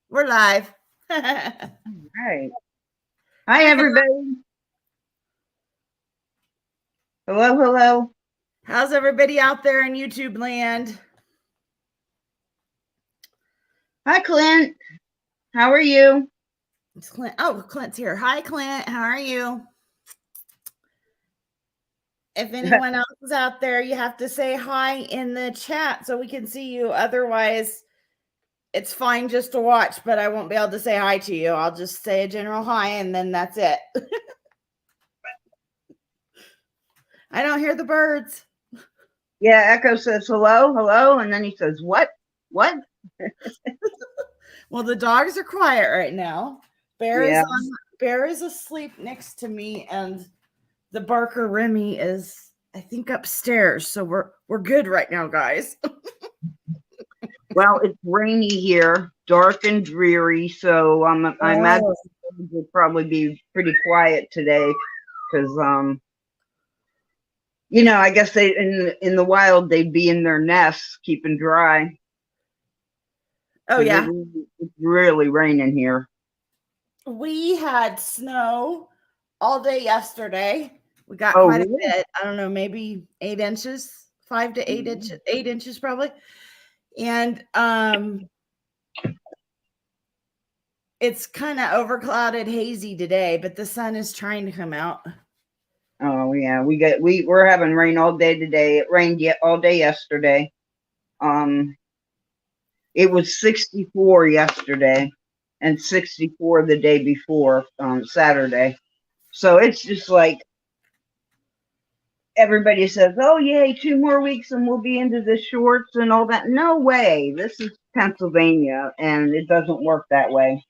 We're live. Right. Hi, everybody. Hello, hello. How's everybody out there in YouTube land? Hi, Clint. How are you? It's Clint. Oh, Clint's here. Hi, Clint. How are you? If anyone else is out there, you have to say hi in the chat so we can see you. Otherwise, it's fine just to watch, but I won't be able to say hi to you. I'll just say a general hi and then that's it. I don't hear the birds. Yeah, Echo says hello, hello, and then he says, what? What? Well, the dogs are quiet right now. Yeah. Bear is asleep next to me, and the Barker Remy is, I think, upstairs. So we're good right now, guys. Well, it's rainy here, dark and dreary, so I imagine it will probably be pretty quiet today because I guess they in the wild they'd be in their nests keeping dry. Oh yeah, it's really raining here. we had snow all day yesterday. We got quite a bit. I don't know, maybe 8 inches, 5 to 8 inches, 8 inches probably. And it's kind of overclouded, hazy today, but the sun is trying to come out. Oh yeah, we're having rain all day today. It rained all day yesterday. It was 64 yesterday and 64 the day before, Saturday. So it's just like everybody says, "Oh yay, 2 more weeks and we'll be into the shorts and all that." No way. This is Pennsylvania and it doesn't work that way.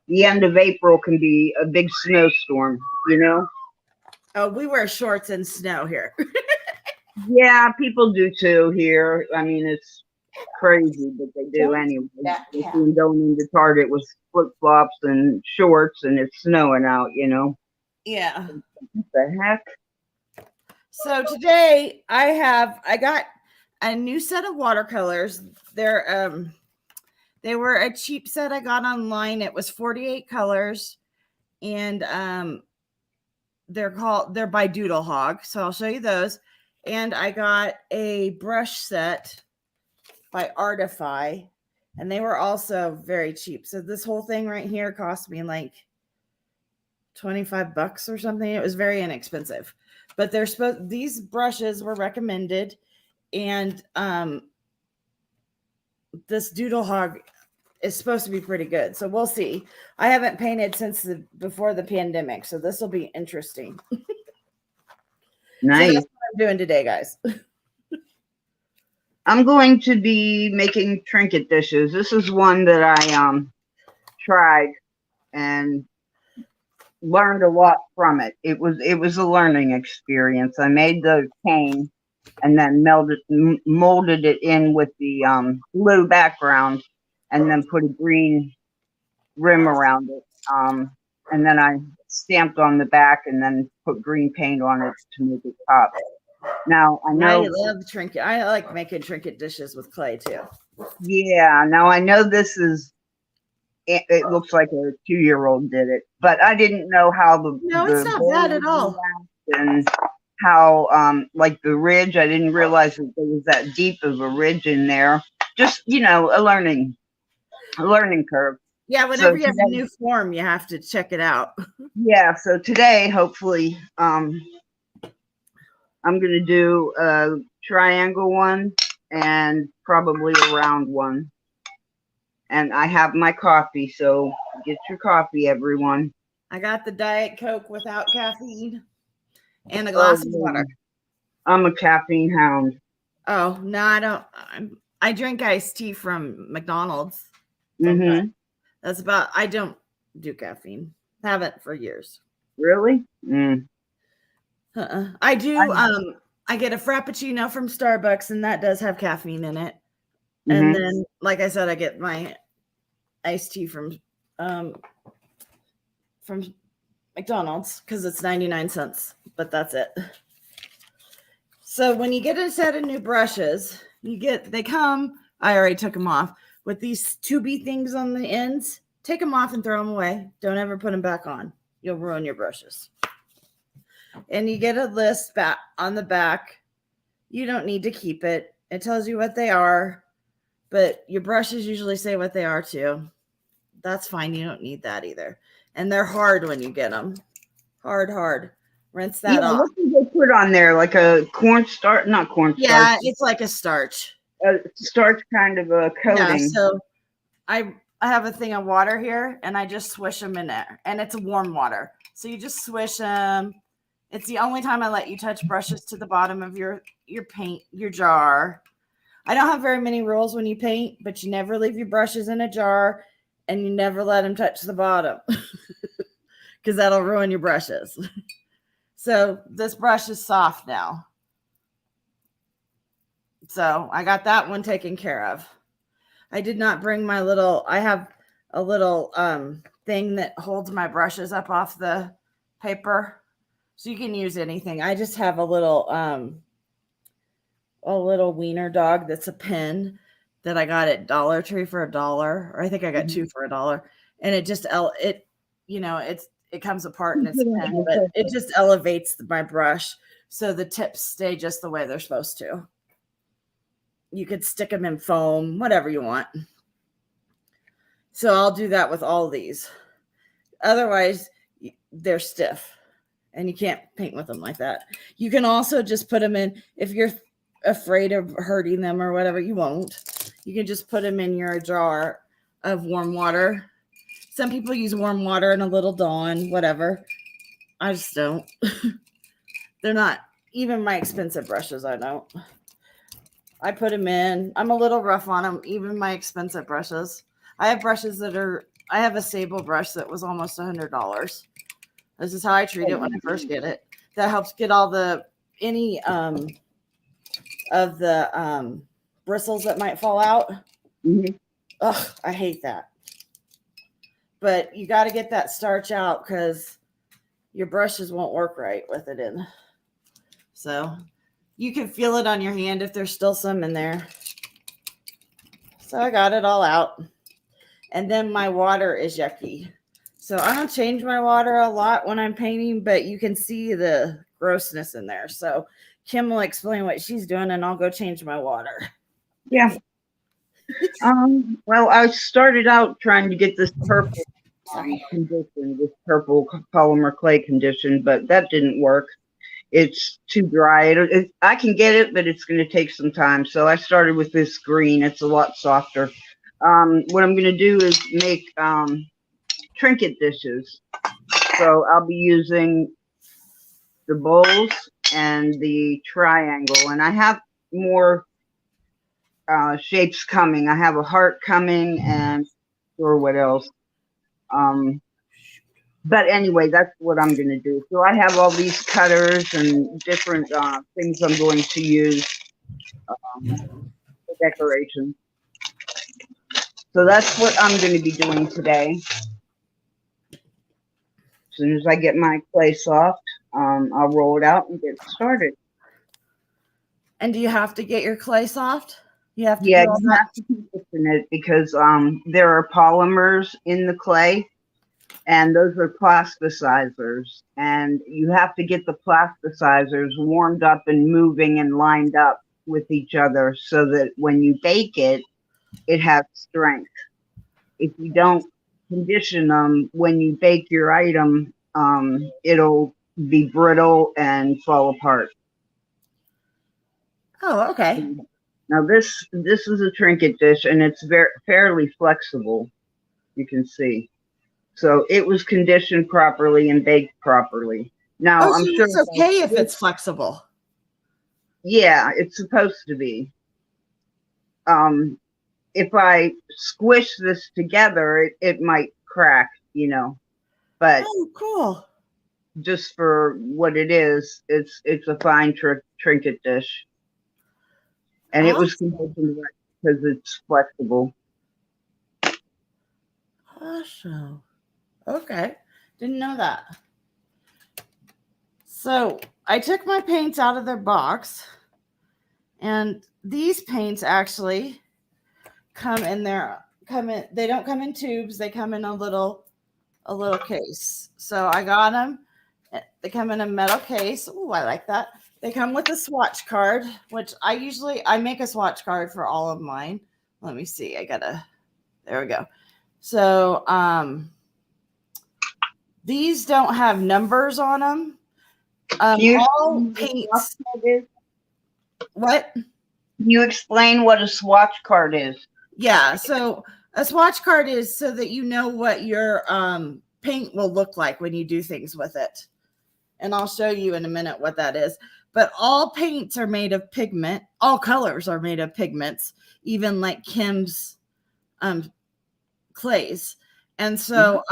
The end of April can be a big snowstorm, you know? Oh, we wear shorts in snow here. Yeah, people do too here. I mean, it's crazy, but they do anyway. They see going into Target with flip flops and shorts, and it's snowing out. Yeah. What the heck? So today I got a new set of watercolors. They were a cheap set I got online. It was 48 colors, and they're by Doodle Hog. So I'll show you those. And I got a brush set by Artify, and they were also very cheap. So this whole thing right here cost me like $25 or something. It was very inexpensive. But these brushes were recommended, and this Doodle Hog is supposed to be pretty good. So we'll see. I haven't painted since before the pandemic, so this will be interesting. Nice. So that's what I'm doing today, guys. I'm going to be making trinket dishes. This is one that I tried and learned a lot from it. It was a learning experience. I made the cane and then molded it in with the blue background and then put a green rim around it. And then I stamped on the back and then put green paint on it to make it pop. Now I know I love trinket. I like making trinket dishes with clay too. Yeah, now I know this is. It looks like a 2-year-old did it, but I didn't know how it's not bad at all. And how like the ridge. I didn't realize that there was that deep of a ridge in there. Just a learning curve. Yeah, whenever you have a new form, you have to check it out. Yeah, so today, hopefully, I'm going to do a triangle one and probably a round one. And I have my coffee, so get your coffee, everyone. I got the Diet Coke without caffeine and a glass of water. I'm a caffeine hound. Oh, no, I don't. I drink iced tea from McDonald's. Mm-hmm. That's about. I don't do caffeine. Haven't for years. Really? I do. I get a Frappuccino from Starbucks, and that does have caffeine in it. Mm-hmm. And then, like I said, I get my iced tea from McDonald's because it's 99 cents, but that's it. So when you get a set of new brushes, they come, I already took them off, with these tubey things on the ends. take them off and throw them away. Don't ever put them back on. You'll ruin your brushes. And you get a list back on the back. You don't need to keep it. It tells you what they are, but your brushes usually say what they are too. That's fine. You don't need that either. And they're hard when you get them. Hard. Rinse that off. What did they put on there? Like a cornstarch? Not cornstarch. Yeah, it's like a starch. A starch kind of a coating. Yeah, so I have a thing of water here, and I just swish them in there. And it's warm water. So you just swish them. It's the only time I let you touch brushes to the bottom of your paint, your jar. I don't have very many rules when you paint, but you never leave your brushes in a jar, and you never let them touch the bottom because that'll ruin your brushes. So this brush is soft now. So I got that one taken care of. I did not bring my little, I have a little thing that holds my brushes up off the paper. So you can use anything. I just have a little wiener dog that's a pin that I got at Dollar Tree for $1, or I think I got 2 for $1. And it just it comes apart and it's a pen, but it just elevates my brush so the tips stay just the way they're supposed to. You could stick them in foam, whatever you want. So I'll do that with all these. Otherwise, they're stiff and you can't paint with them like that. You can also just put them in, if you're afraid of hurting them or whatever, you won't. You can just put them in your jar of warm water. Some people use warm water and a little Dawn, whatever. I just don't. They're not, even my expensive brushes, I don't. I put them in. I'm a little rough on them, even my expensive brushes. I have brushes I have a Sable brush that was almost $100. This is how I treat it when I first get it. That helps get all any of the bristles that might fall out. Mm-hmm. Ugh, I hate that. But you got to get that starch out because your brushes won't work right with it in. So you can feel it on your hand if there's still some in there. So I got it all out. And then my water is yucky. So I don't change my water a lot when I'm painting, but you can see the grossness in there. So Kim will explain what she's doing and I'll go change my water. Yeah. Well, I started out trying to get this purple condition, this purple polymer clay condition, but that didn't work. It's too dry. I can get it, but it's going to take some time. So I started with this green. It's a lot softer. What I'm going to do is make trinket dishes. So I'll be using the bowls and the triangle. And I have more shapes coming. I have a heart coming and or what else. But anyway, that's what I'm going to do. So I have all these cutters and different things I'm going to use for decoration. So that's what I'm going to be doing today. As soon as I get my clay soft, I'll roll it out and get started. And do you have to get your clay soft? You have to you have to condition it because there are polymers in the clay. And those are plasticizers. And you have to get the plasticizers warmed up and moving and lined up with each other so that when you bake it, it has strength. If you don't condition them, when you bake your item, it'll be brittle and fall apart. Oh, okay. Now this is a trinket dish and it's fairly flexible, you can see. So it was conditioned properly and baked properly. Now I'm sure it's okay if it's flexible. Yeah, it's supposed to be. If I squish this together, it might crack, But cool. Just for what it is, it's a fine trinket dish, and it was conditioned right because it's flexible. Awesome. Okay. Didn't know that. So I took my paints out of their box, and these paints actually come come in. They don't come in tubes. They come in a little case. So I got them. They come in a metal case. Oh, I like that. They come with a swatch card, which I make a swatch card for all of mine. Let me see. There we go. So these don't have numbers on them. All paints. What? Can you explain what a swatch card is? Yeah. So a swatch card is so that you know what your paint will look like when you do things with it. And I'll show you in a minute what that is. But all paints are made of pigment. All colors are made of pigments, even like Kim's clays. And so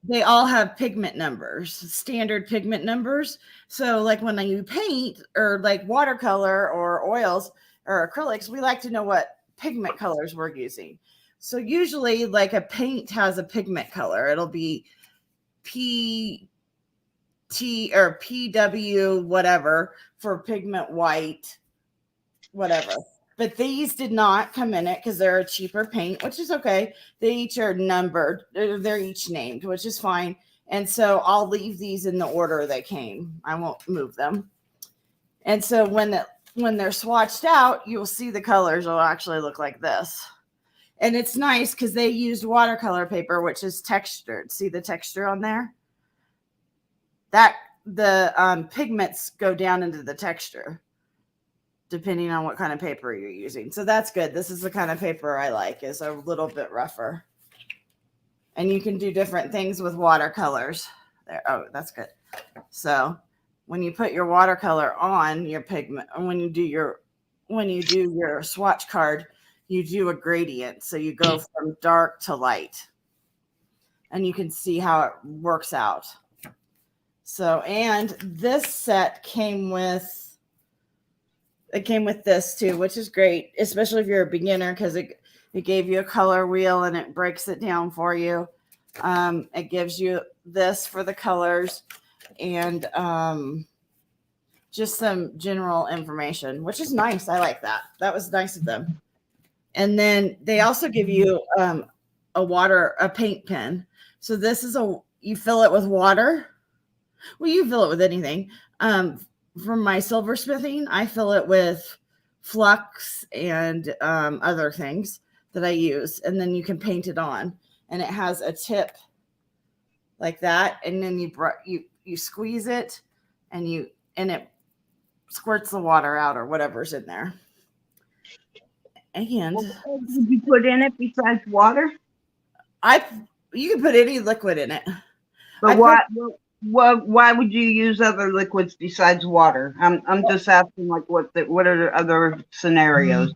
they all have pigment numbers, standard pigment numbers. So like when you paint or like watercolor or oils or acrylics, we like to know what pigment colors we're using. So usually like a paint has a pigment color. It'll be PT or PW, whatever, for pigment white, whatever. But these did not come in it because they're a cheaper paint, which is okay. They each are numbered. They're each named, which is fine. And so I'll leave these in the order they came. I won't move them. And so when they're swatched out, you'll see the colors will actually look like this. And it's nice because they used watercolor paper, which is textured. See the texture on there? That the pigments go down into the texture depending on what kind of paper you're using. So that's good. This is the kind of paper I like, is a little bit rougher. And you can do different things with watercolors. There. Oh, that's good. So when you put your watercolor on your pigment, and when you do your swatch card, you do a gradient. So you go from dark to light. And you can see how it works out. So, and this set came with this too, which is great, especially if you're a beginner, because it gave you a color wheel and it breaks it down for you. It gives you this for the colors and just some general information, which is nice. I like that. That was nice of them. And then they also give you a paint pen. So this is you fill it with water. Well, you fill it with anything. From my silversmithing, I fill it with flux and other things that I use, and then you can paint it on. And it has a tip like that, and then you squeeze it, and it squirts the water out or whatever's in there. And what did you put in it besides water? You can put any liquid in it. But why would you use other liquids besides water? I'm just asking, like, what are the other scenarios?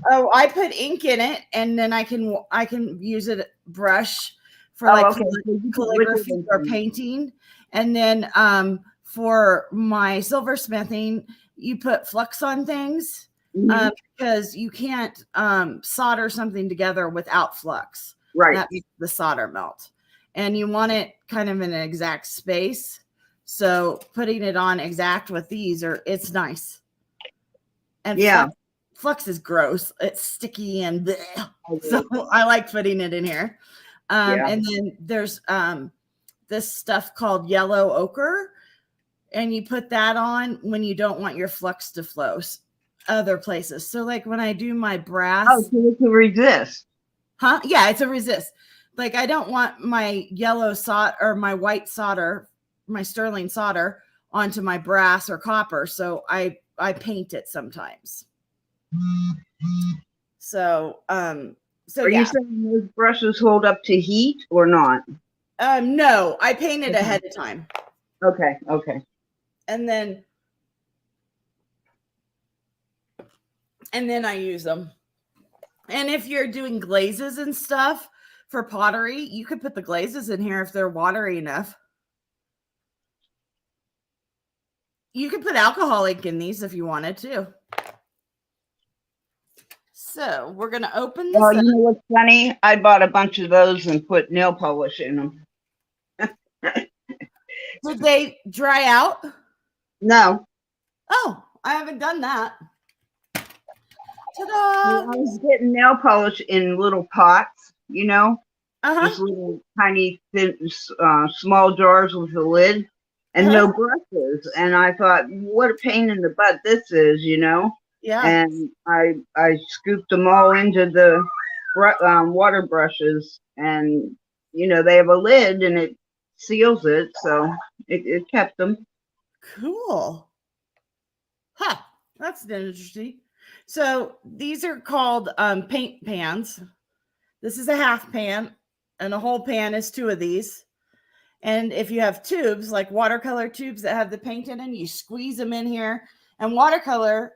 Oh, I put ink in it, and then I can use it brush for calligraphy or painting, and then for my silversmithing, you put flux on things because you can't solder something together without flux. Right. That makes the solder melt. And you want it kind of in an exact space. So putting it on exact with these it's nice. And flux is gross. It's sticky and bleh. So I like putting it in here. And then there's this stuff called yellow ochre. And you put that on when you don't want your flux to flow other places. So like when I do my brass. Oh, so it's a resist. Huh? Yeah, it's a resist. Like I don't want my yellow solder or my white solder, my sterling solder onto my brass or copper. So I paint it sometimes. So are you saying those brushes hold up to heat or not? No, I paint it ahead of time. Okay. And then I use them. And if you're doing glazes and stuff for pottery, you could put the glazes in here if they're watery enough. You could put alcohol ink in these if you wanted to. So we're going to open this. Well, you know what's funny? I bought a bunch of those and put nail polish in them. Did they dry out? No. Oh, I haven't done that. Ta-da! I was getting nail polish in little pots, you know, just little tiny, thin, small jars with a lid and no brushes. And I thought, what a pain in the butt this is, you know. Yeah. And I scooped them all into the water brushes, and you know they have a lid and it seals it, so it kept them. Cool. Huh. That's interesting. So these are called paint pans. This is a half pan, and a whole pan is 2 of these. And if you have tubes, like watercolor tubes that have the paint in them, you squeeze them in here, and watercolor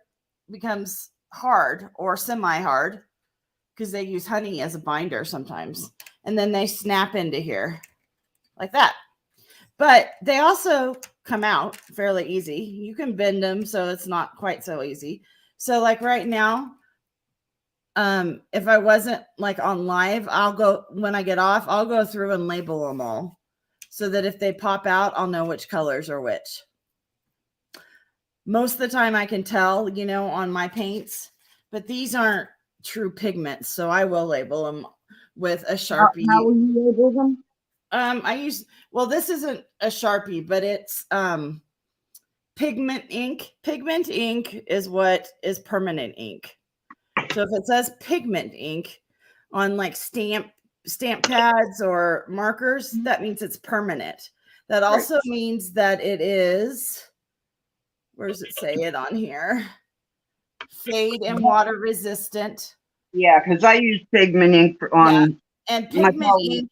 becomes hard or semi-hard because they use honey as a binder sometimes. And then they snap into here like that. But they also come out fairly easy. You can bend them so it's not quite so easy. So like right now, if I wasn't like on live, when I get off, I'll go through and label them all so that if they pop out, I'll know which colors are which. Most of the time I can tell, you know, on my paints, but these aren't true pigments. So I will label them with a Sharpie. How will you label them? This isn't a Sharpie, but it's pigment ink. Pigment ink is what is permanent ink. So if it says pigment ink on like stamp pads or markers, that means it's permanent. That also means that it is, where does it say it on here? Fade and water resistant. Yeah, because I use pigment ink on and pigment ink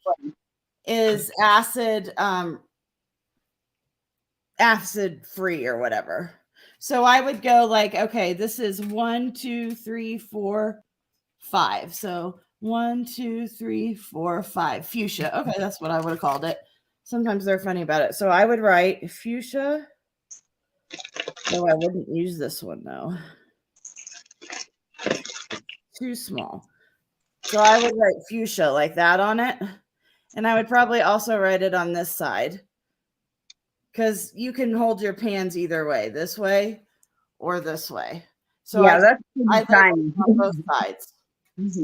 is acid free or whatever. So I would go like, okay, this is 1, 2, 3, 4, 5. So 1, 2, 3, 4, 5. Fuchsia. Okay, that's what I would have called it. Sometimes they're funny about it. So I would write fuchsia. No, I wouldn't use this one though. Too small. So I would write fuchsia like that on it. And I would probably also write it on this side, because you can hold your pans either way, this way or this way. So yeah, that's pretty tiny on both sides.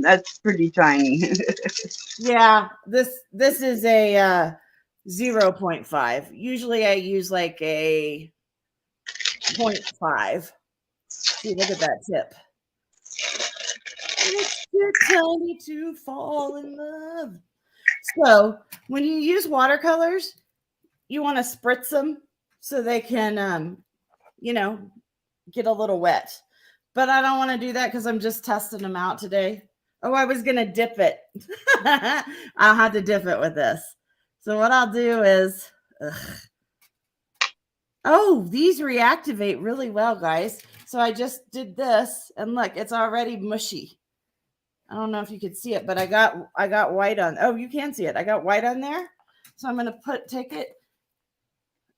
That's pretty tiny. Yeah, this is a 0.5. Usually I use like a 0.5. See, look at that tip. It's too tiny to fall in love. So when you use watercolors, you want to spritz them so they can, you know, get a little wet. But I don't want to do that because I'm just testing them out today. Oh, I was going to dip it. I'll have to dip it with this. So what I'll do is, these reactivate really well, guys. So I just did this, and look, it's already mushy. I don't know if you could see it, but I got white on. Oh, you can see it. I got white on there. So I'm going to take it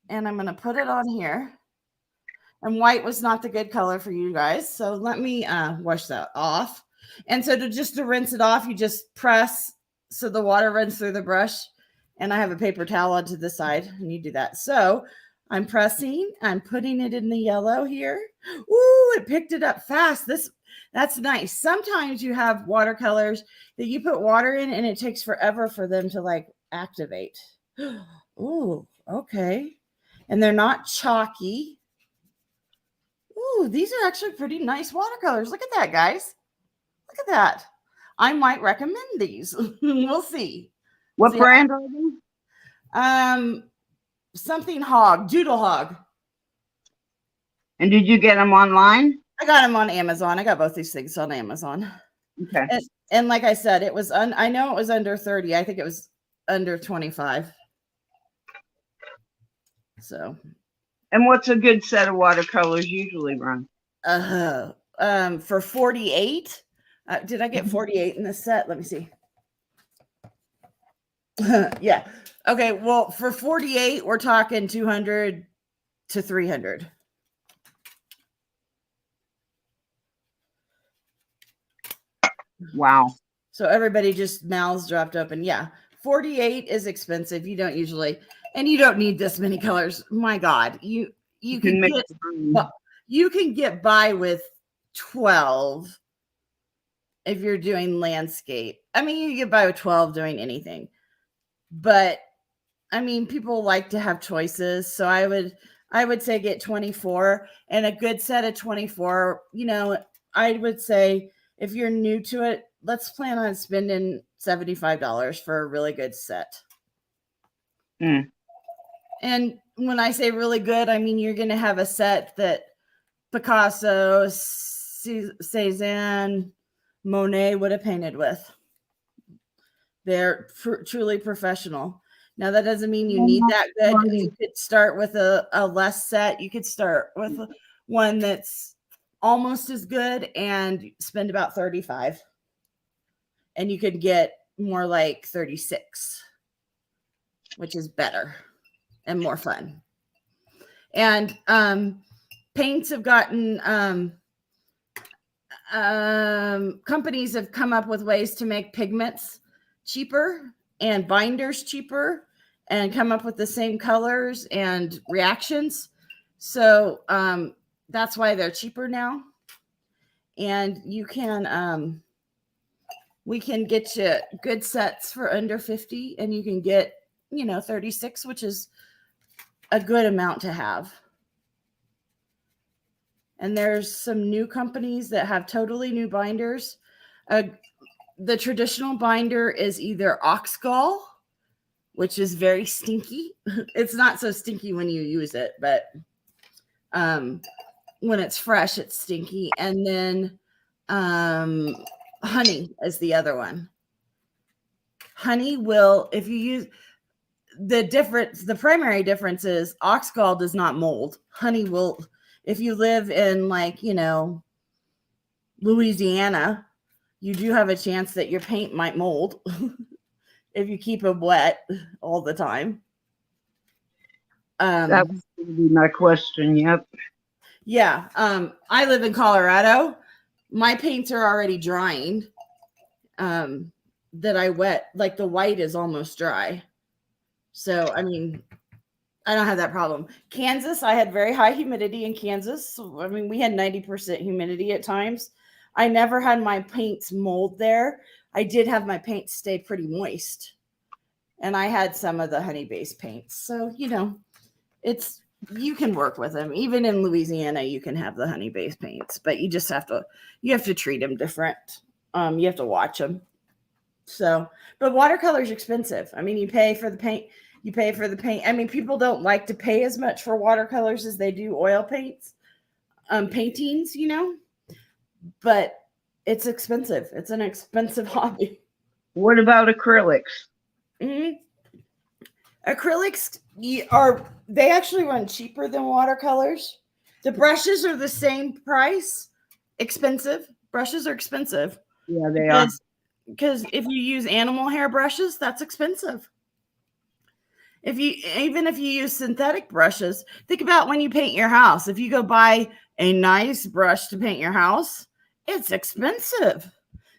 and I'm going to put it on here. And white was not the good color for you guys. So let me wash that off. And so to rinse it off, you just press so the water runs through the brush. And I have a paper towel onto the side, and you do that. So I'm pressing, I'm putting it in the yellow here. Ooh, it picked it up fast. That's nice. Sometimes you have watercolors that you put water in and it takes forever for them to like activate. Ooh, okay. And they're not chalky. Ooh, these are actually pretty nice watercolors. Look at that, guys. Look at that. I might recommend these. We'll see. What brand are they? Something Hog, Doodle Hog. And did you get them online? I got them on Amazon. I got both these things on Amazon. Okay. And like I said, it was I know it was under 30. I think it was under 25. So. And what's a good set of watercolors usually run? For 48. Did I get 48 in this set? Let me see. Yeah. Okay. Well, for 48, we're talking 200 to 300. Wow. So everybody just mouths dropped open. Yeah. 48 is expensive. You don't usually, and you don't need this many colors. My God, you can get by with 12 if you're doing landscape. I mean, you get by with 12 doing anything. But I mean, people like to have choices, so I would say get 24, and a good set of 24, you know, I would say if you're new to it, let's plan on spending $75 for a really good set. And when I say really good, I mean you're going to have a set that Picasso, Cézanne, Monet would have painted with. They're truly professional. Now, that doesn't mean you need that good. You could start with a less set. You could start with one that's almost as good and spend about 35. And you could get more like 36, which is better and more fun. And paints have gotten, companies have come up with ways to make pigments cheaper and binders cheaper and come up with the same colors and reactions. So that's why they're cheaper now. And you can, we can get you good sets for under 50, and you can get, you know, 36, which is a good amount to have. And there's some new companies that have totally new binders. The traditional binder is either ox gall, which is very stinky. It's not so stinky when you use it, but when it's fresh, it's stinky. And then honey is the other one. Honey will, if you use the primary difference is ox gall does not mold. Honey will, if you live in, like, you know, Louisiana, you do have a chance that your paint might mold if you keep it wet all the time. That was going to be my question. Yep. Yeah. I live in Colorado. My paints are already drying. That I wet, like the white is almost dry. So, I mean, I don't have that problem. Kansas, I had very high humidity in Kansas. I mean, we had 90% humidity at times. I never had my paints mold there. I did have my paints stay pretty moist. And I had some of the honey-based paints. So, you know, you can work with them. Even in Louisiana, you can have the honey-based paints, but you just have to treat them different. You have to watch them. So, but watercolor is expensive. I mean, you pay for the paint. I mean, people don't like to pay as much for watercolors as they do oil paints, paintings, you know, but it's expensive. It's an expensive hobby. What about acrylics? Mm-hmm. Acrylics they actually run cheaper than watercolors. The brushes are the same price. Expensive. Brushes are expensive. Yeah, they are. Because if you use animal hair brushes, that's expensive. Even if you use synthetic brushes, think about when you paint your house. If you go buy a nice brush to paint your house, it's expensive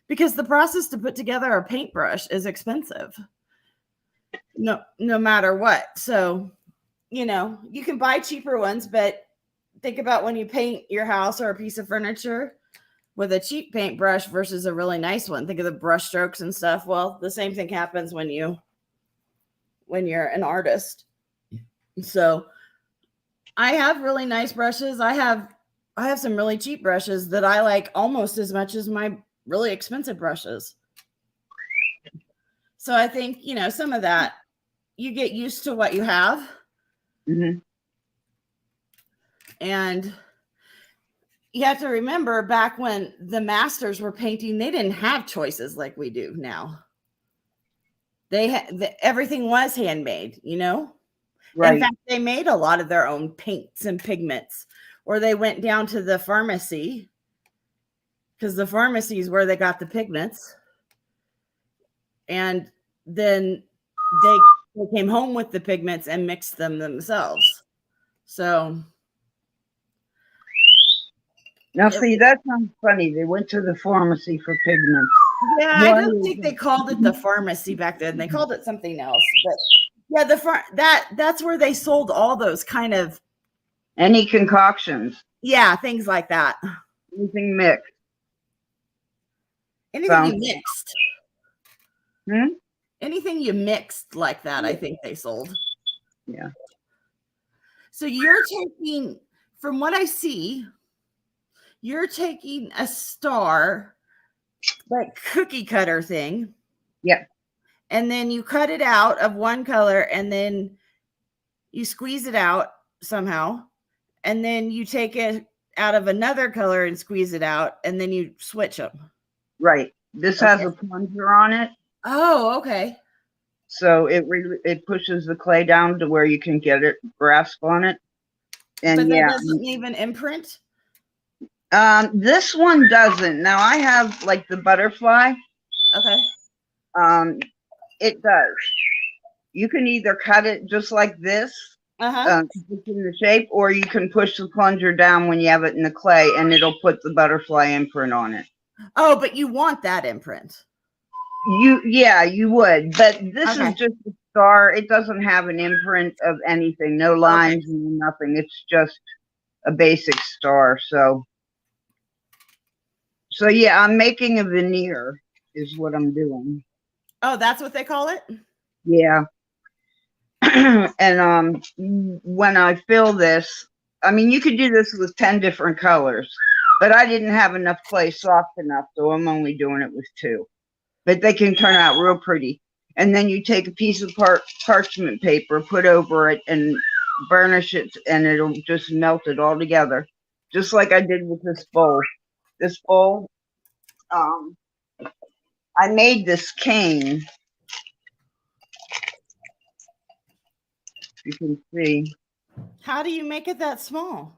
because the process to put together a paintbrush is expensive. No matter what. So, you know, you can buy cheaper ones, but think about when you paint your house or a piece of furniture with a cheap paintbrush versus a really nice one. Think of the brush strokes and stuff. Well, the same thing happens when you're an artist. So I have really nice brushes. I have some really cheap brushes that I like almost as much as my really expensive brushes. So I think, you know, some of that, you get used to what you have. Mm-hmm. And you have to remember back when the masters were painting, they didn't have choices like we do now. Everything was handmade, you know? Right. In fact, they made a lot of their own paints and pigments, or they went down to the pharmacy, because the pharmacy is where they got the pigments. And then they came home with the pigments and mixed them themselves. So now, see, that sounds funny. They went to the pharmacy for pigments. Yeah, I don't think they called it the pharmacy back then. They called it something else. But yeah, that's where they sold all those kind of any concoctions. Yeah, things like that. Anything mixed. Anything you mixed. Hmm? Anything you mixed like that, I think they sold. Yeah. So you're taking, from what I see, you're taking a star, like cookie cutter thing. Yep. And then you cut it out of one color and then you squeeze it out somehow. And then you take it out of another color and squeeze it out. And then you switch them. Right. This has a plunger on it. Oh, okay. So it pushes the clay down to where you can get it, grasp on it. And but that yeah. doesn't even imprint? This one doesn't. Now I have like the butterfly. Okay. It does. You can either cut it just like this, in the shape, or you can push the plunger down when you have it in the clay and it'll put the butterfly imprint on it. Oh, but you want that imprint. Yeah, you would, but this is just a star. It doesn't have an imprint of anything, no lines, nothing. It's just a basic star. So yeah, I'm making a veneer is what I'm doing. Oh, that's what they call it? Yeah. And when I fill this, I mean, you could do this with 10 different colors, but I didn't have enough clay soft enough, so I'm only doing it with 2. But they can turn out real pretty. And then you take a piece of parchment paper, put over it, and burnish it, and it'll just melt it all together, just like I did with this bowl. This bowl, I made this cane. You can see. How do you make it that small?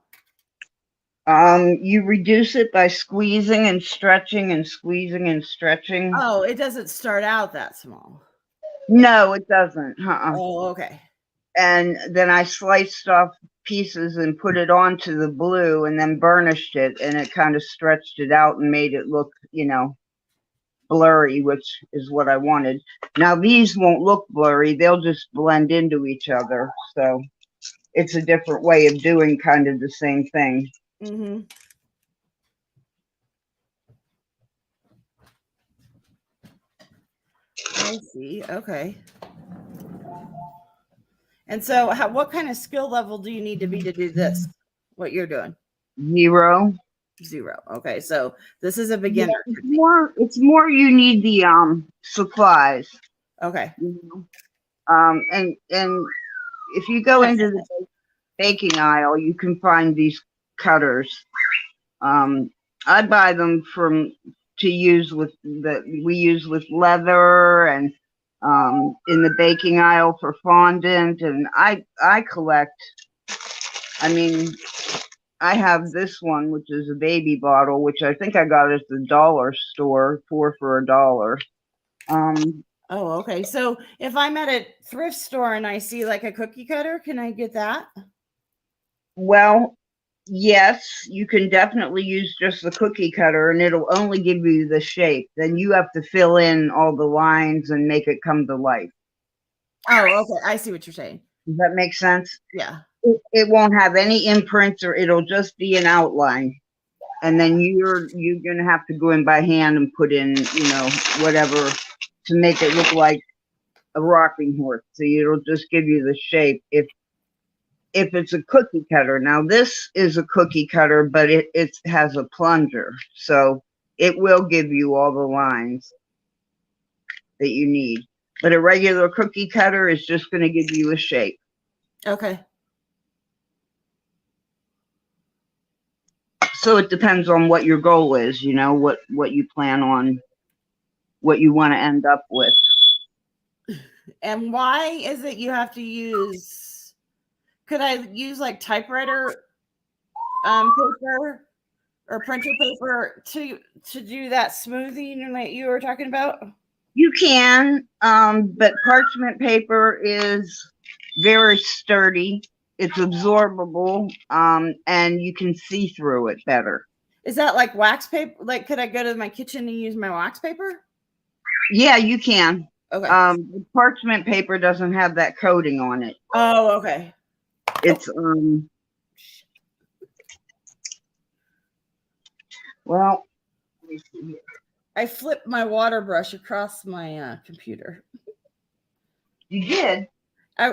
You reduce it by squeezing and stretching and squeezing and stretching. Oh, it doesn't start out that small. No, it doesn't. Oh, okay. And then I sliced off pieces and put it onto the blue and then burnished it, and it kind of stretched it out and made it look, blurry, which is what I wanted. Now these won't look blurry. They'll just blend into each other. So it's a different way of doing kind of the same thing. Mm-hmm. I see. Okay. And so what kind of skill level do you need to be to do this? What you're doing? 0. 0. Okay. So this is a beginner. Yeah, it's more you need the supplies. Okay. And if you go into the baking aisle, you can find these cutters. I buy them we use with leather, and in the baking aisle for fondant, and I collect. I mean, I have this one, which is a baby bottle, which I think I got at the dollar store, 4 for $1. Oh, okay. So if I'm at a thrift store and I see like a cookie cutter, can I get that? Well, yes, you can definitely use just the cookie cutter, and it'll only give you the shape. Then you have to fill in all the lines and make it come to life. Oh, okay. I see what you're saying. Does that make sense? Yeah. It won't have any imprints, or it'll just be an outline. And then you're going to have to go in by hand and put in, whatever to make it look like a rocking horse. So it'll just give you the shape if it's a cookie cutter. Now this is a cookie cutter, but it has a plunger. So it will give you all the lines that you need. But a regular cookie cutter is just going to give you a shape. Okay. So it depends on what your goal is, what you plan on, what you want to end up with. And why is it you have to use, could I use like typewriter paper or printer paper to do that smoothing that you were talking about? You can, but parchment paper is very sturdy. It's absorbable, and you can see through it better. Is that like wax paper? Like, could I go to my kitchen and use my wax paper? Yeah, you can. Okay. Parchment paper doesn't have that coating on it. Oh, okay. It's well, let me see here. I flipped my water brush across my computer. You did? I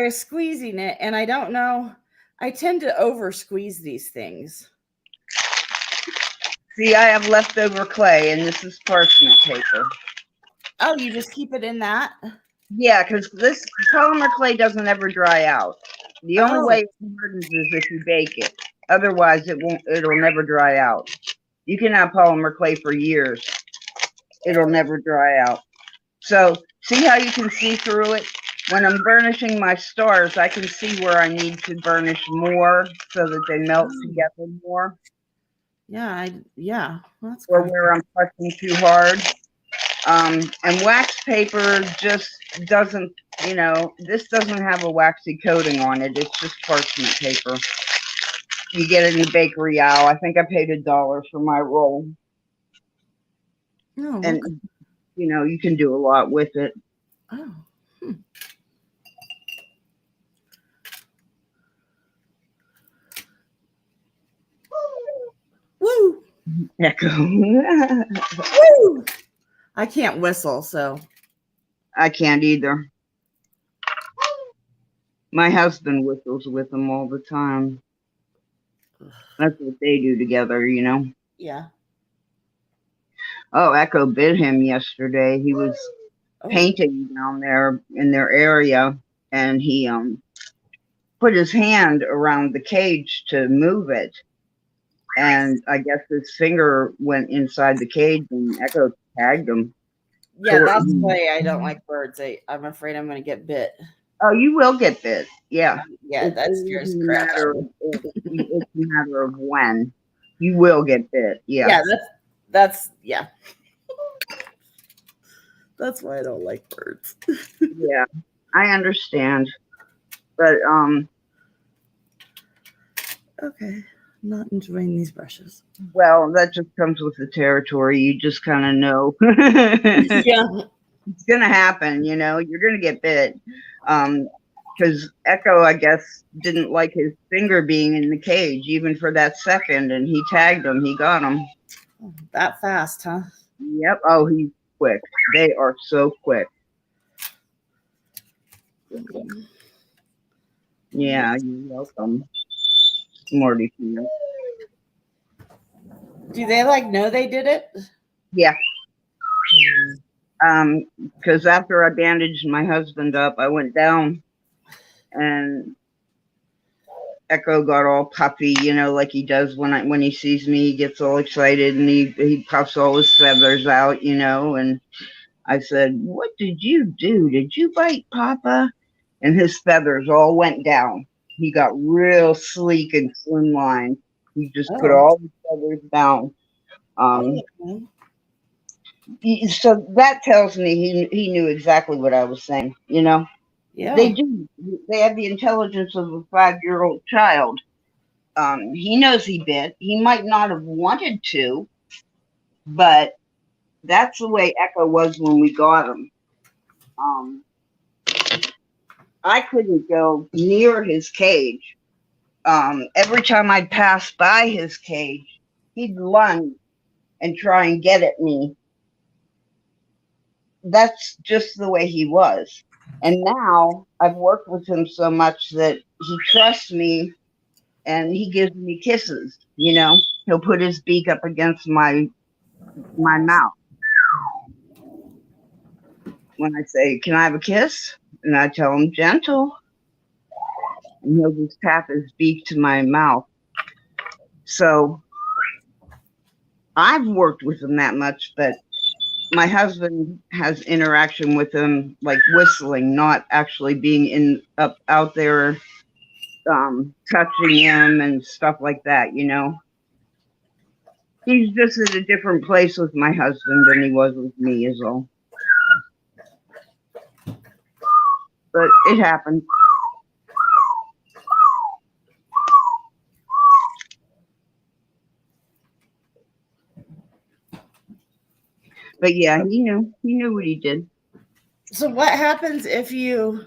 was squeezing it, and I don't know. I tend to over squeeze these things. See, I have leftover clay, and this is parchment paper. Oh, you just keep it in that? Yeah, because this polymer clay doesn't ever dry out. The only way it hardens is if you bake it. Otherwise, it'll never dry out. You can have polymer clay for years. It'll never dry out. So see how you can see through it? When I'm burnishing my stars, I can see where I need to burnish more so that they melt together more. Yeah, that's or where I'm pressing too hard. And wax paper just doesn't, this doesn't have a waxy coating on it. It's just parchment paper. You get it in the bakery aisle. I think I paid $1 for my roll. Oh, and, you can do a lot with it. Oh. Woo! Echo. Woo! I can't whistle, so. I can't either. My husband whistles with them all the time. That's what they do together, Yeah. Oh, Echo bit him yesterday. He was painting down there in their area, and he put his hand around the cage to move it. And I guess his finger went inside the cage, and Echo tagged him. Yeah, that's why I don't like birds. I'm afraid I'm going to get bit. Oh, you will get bit. Yeah. Yeah, that scares the crap out of me. It's a matter of when. You will get bit. Yeah. Yeah, that's that's why I don't like birds. Yeah, I understand. But okay. I'm not enjoying these brushes. Well, that just comes with the territory. You just kind of know. Yeah. It's gonna happen, you're gonna get bit. Because Echo, I guess, didn't like his finger being in the cage even for that second, and he tagged him. He got him. Oh, that fast, huh? Yep. Oh, he's quick. They are so quick. Yeah, you're welcome. Morty. Do they know they did it? Yeah. Because after I bandaged my husband up, I went down, and Echo got all puffy, like he does when he sees me. He gets all excited, and he puffs all his feathers out, and I said, "What did you do? Did you bite Papa?" And his feathers all went down. He got real sleek and slimline. He just put all his feathers down. So that tells me he knew exactly what I was saying, Yeah. They do. They have the intelligence of a 5-year-old child. He knows he bit. He might not have wanted to, but that's the way Echo was when we got him. I couldn't go near his cage. Every time I'd pass by his cage, he'd lunge and try and get at me. That's just the way he was. And now I've worked with him so much that he trusts me, and he gives me kisses. He'll put his beak up against my mouth when I say, "Can I have a kiss?" And I tell him, "Gentle." And he'll just tap his beak to my mouth. So I've worked with him that much, but my husband has interaction with him, like whistling, not actually being out there touching him and stuff like that, He's just at a different place with my husband than he was with me, is all. But it happened. But yeah, he knew what he did. So what happens if you...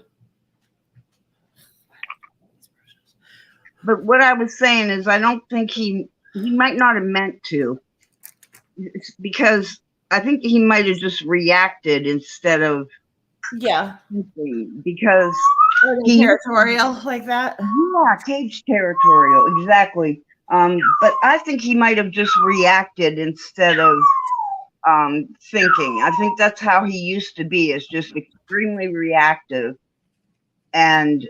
But what I was saying is, I don't think he might not have meant to. It's because I think he might have just reacted instead of Yeah. thinking, because he Territorial like that. yeah, cage territorial, exactly. But I think he might have just reacted instead of thinking. I think that's how he used to be, is just extremely reactive and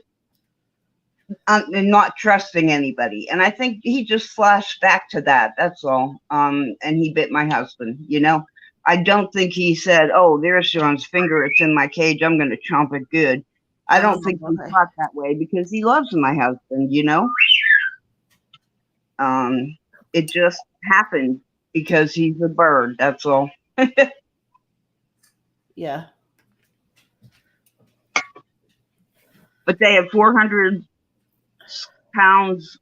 not trusting anybody. And I think he just flashed back to that. That's all. And he bit my husband. You know, I don't think he said, "Oh, there's Sean's finger. It's in my cage. I'm going to chomp it good." I don't think he Okay. thought that way, because he loves my husband. You know, it just happened because he's a bird. That's all. Yeah. But they have 400 pounds,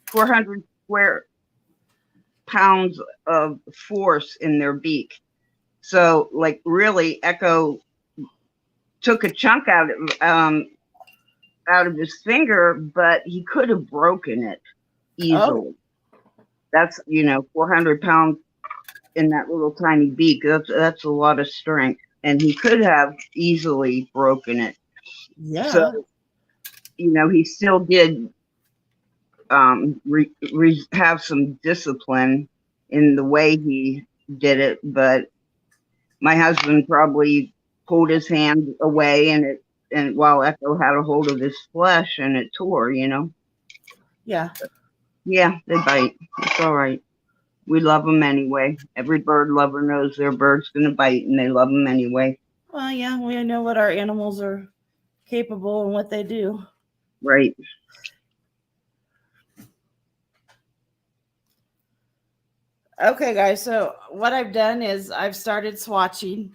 400 square pounds of force in their beak. So, like, really, Echo took a chunk out of his finger, but he could have broken it easily. That's 400 pounds in that little tiny beak. That's a lot of strength, and he could have easily broken it. Yeah. So, he still did have some discipline in the way he did it, but my husband probably pulled his hand away, and while Echo had a hold of his flesh, and it tore. Yeah. Yeah, they bite. It's all right. We love them anyway. Every bird lover knows their bird's going to bite, and they love them anyway. Well, yeah, we know what our animals are capable and what they do. Right. Okay, guys. So what I've done is I've started swatching.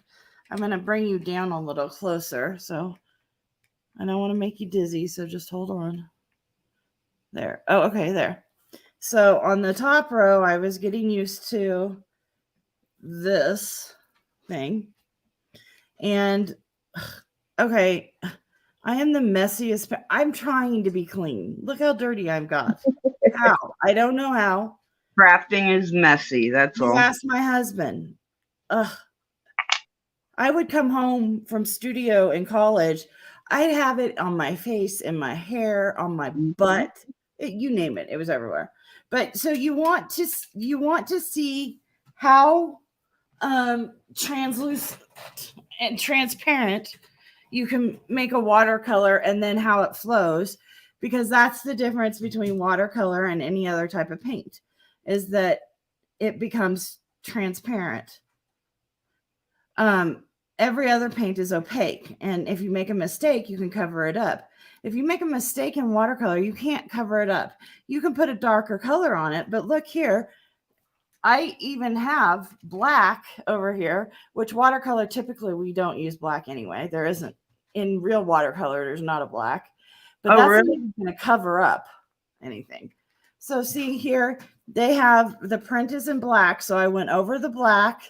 I'm going to bring you down a little closer. So I don't want to make you dizzy. So just hold on. There. Oh, okay. There. So on the top row, I was getting used to this thing. And okay, I am the messiest. I'm trying to be clean. Look how dirty I've got. How? I don't know how. Crafting is messy. That's all. Ask my husband. Ugh. I would come home from studio in college. I'd have it on my face, in my hair, on my butt. You name it. It was everywhere. But so you want to see how translucent and transparent you can make a watercolor, and then how it flows, because that's the difference between watercolor and any other type of paint, is that it becomes transparent. Every other paint is opaque, and if you make a mistake, you can cover it up. If you make a mistake in watercolor, you can't cover it up. You can put a darker color on it, but look here, I even have black over here, which watercolor, typically we don't use black anyway. There isn't, in real watercolor, there's not a black, but that's really? not going to cover up anything. So see here, they have, the print is in black. So I went over the black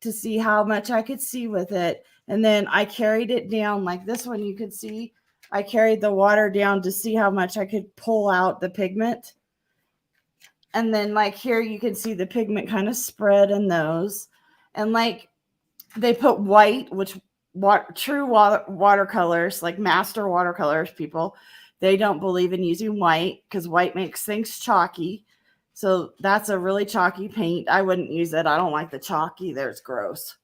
to see how much I could see with it. And then I carried it down like this one. You could see I carried the water down to see how much I could pull out the pigment. And then like here, you can see the pigment kind of spread in those. And like they put white, which true watercolors, like master watercolors people, they don't believe in using white because white makes things chalky. So that's a really chalky paint. I wouldn't use it. I don't like the chalk either. It's gross.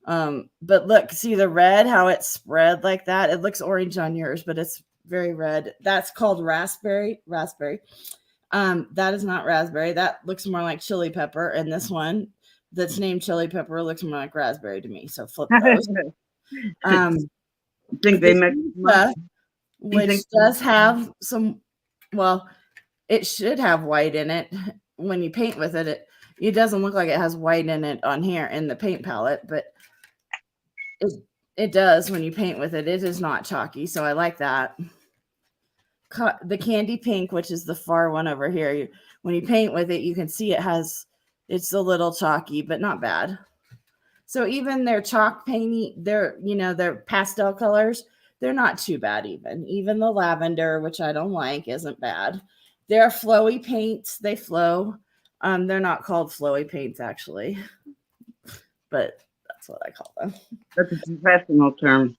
But look, see the red, how it spread like that? It looks orange on yours, but it's very red. That's called raspberry. That is not raspberry. That looks more like chili pepper. And this one that's named chili pepper looks more like raspberry to me. So flip those. Think they make which does have some, well, it should have white in it when you paint with it. It doesn't look like it has white in it on here in the paint palette, but it does when you paint with it. It is not chalky, so I like that. The candy pink, which is the far one over here, when you paint with it, you can see it's a little chalky, but not bad. So even their chalk painting, their pastel colors, they're not too bad. Even the lavender, which I don't like, isn't bad. They're flowy paints. They flow. They're not called flowy paints, actually. but that's what I call them. That's a professional term.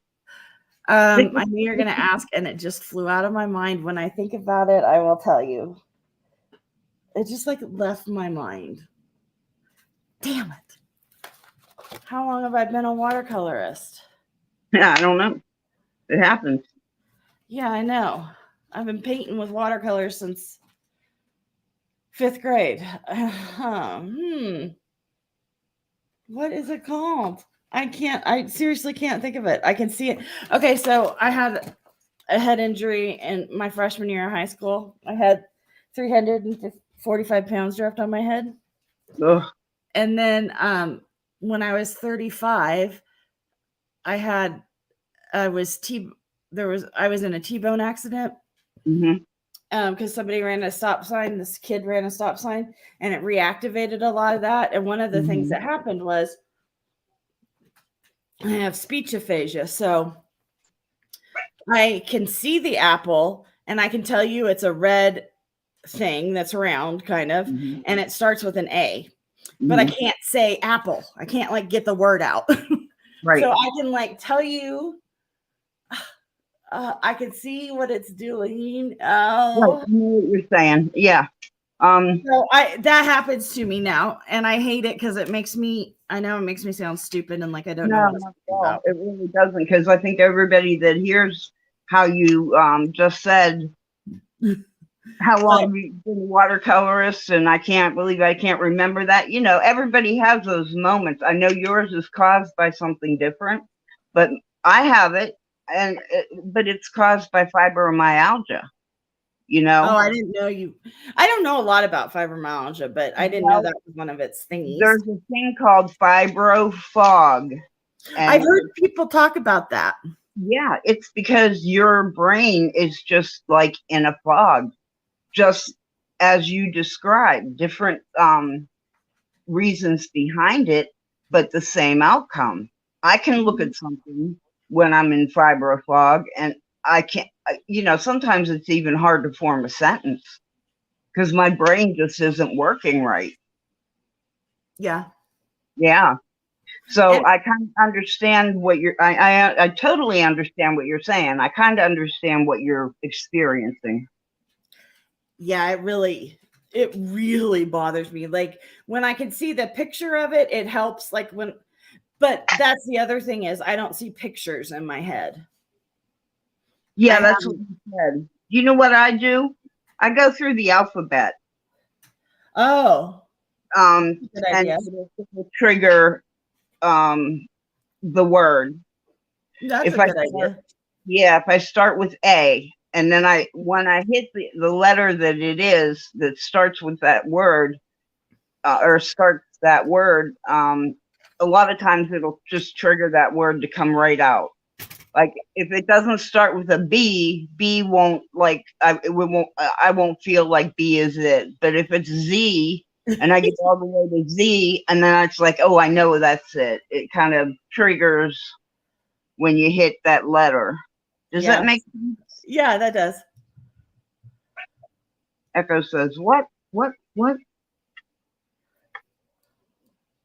I knew you're going to ask, and it just flew out of my mind. When I think about it, I will tell you. It just like left my mind. Damn it. How long have I been a watercolorist? Yeah, I don't know. It happens. Yeah, I know. I've been painting with watercolors since 5th grade. What is it called? I seriously can't think of it. I can see it. Okay, so I had a head injury in my freshman year of high school. I had 345 pounds dropped on my head. Ugh. And then when I was 35, I was in a T-bone accident. Because somebody ran a stop sign. This kid ran a stop sign, and it reactivated a lot of that. And one of the things that happened was I have speech aphasia. So I can see the apple, and I can tell you it's a red thing that's round, kind of, and it starts with an A. But I can't say apple. I can't like get the word out. Right. So I can like tell you. I can see what it's doing. Right. I know what you're saying. Yeah. So that happens to me now, and I hate it because it makes me sound stupid and like I don't know what it's about. It really doesn't, because I think everybody that hears how you just said how long have you been a watercolorist, and I can't believe I can't remember that. You know, everybody has those moments. I know yours is caused by something different, but I have it, but it's caused by fibromyalgia. You know? Oh, I didn't know you. I don't know a lot about fibromyalgia, but I didn't know that was one of its thingies. There's a thing called Fibro Fog. I've heard people talk about that. Yeah, it's because your brain is just like in a fog, just as you described, different reasons behind it, but the same outcome. I can look at something when I'm in fibro fog, and I can't, sometimes it's even hard to form a sentence because my brain just isn't working right. Yeah. Yeah. So I kind of understand what I totally understand what you're saying. I kind of understand what you're experiencing. Yeah, it really bothers me. Like when I can see the picture of it, it helps. But that's the other thing is I don't see pictures in my head. Yeah, that's what you said. You know what I do? I go through the alphabet. Oh. And it will trigger the word. That's a good idea. Yeah, if I start with A, and then when I hit the letter that starts with that word, or starts that word, a lot of times it'll just trigger that word to come right out. Like if it doesn't start with a B, B won't I won't feel like B is it. But if it's Z, and I get all the way to Z, and then it's like, oh, I know that's it. It kind of triggers when you hit that letter. Does that make sense? Yeah, that does. Echo says, what?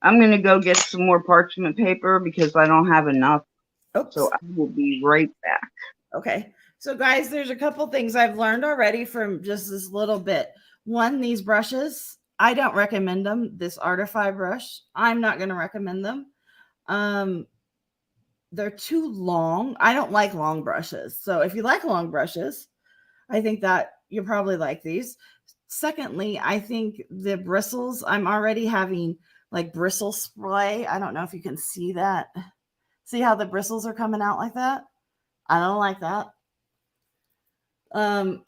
I'm going to go get some more parchment paper because I don't have enough. Oops. So I will be right back. Okay. So guys, there's a couple things I've learned already from just this little bit. One, these brushes, I don't recommend them. This Artify brush, I'm not going to recommend them. They're too long. I don't like long brushes. So if you like long brushes, I think that you'll probably like these. Secondly, I think the bristles, I'm already having like bristle spray. I don't know if you can see that. See how the bristles are coming out like that? I don't like that. And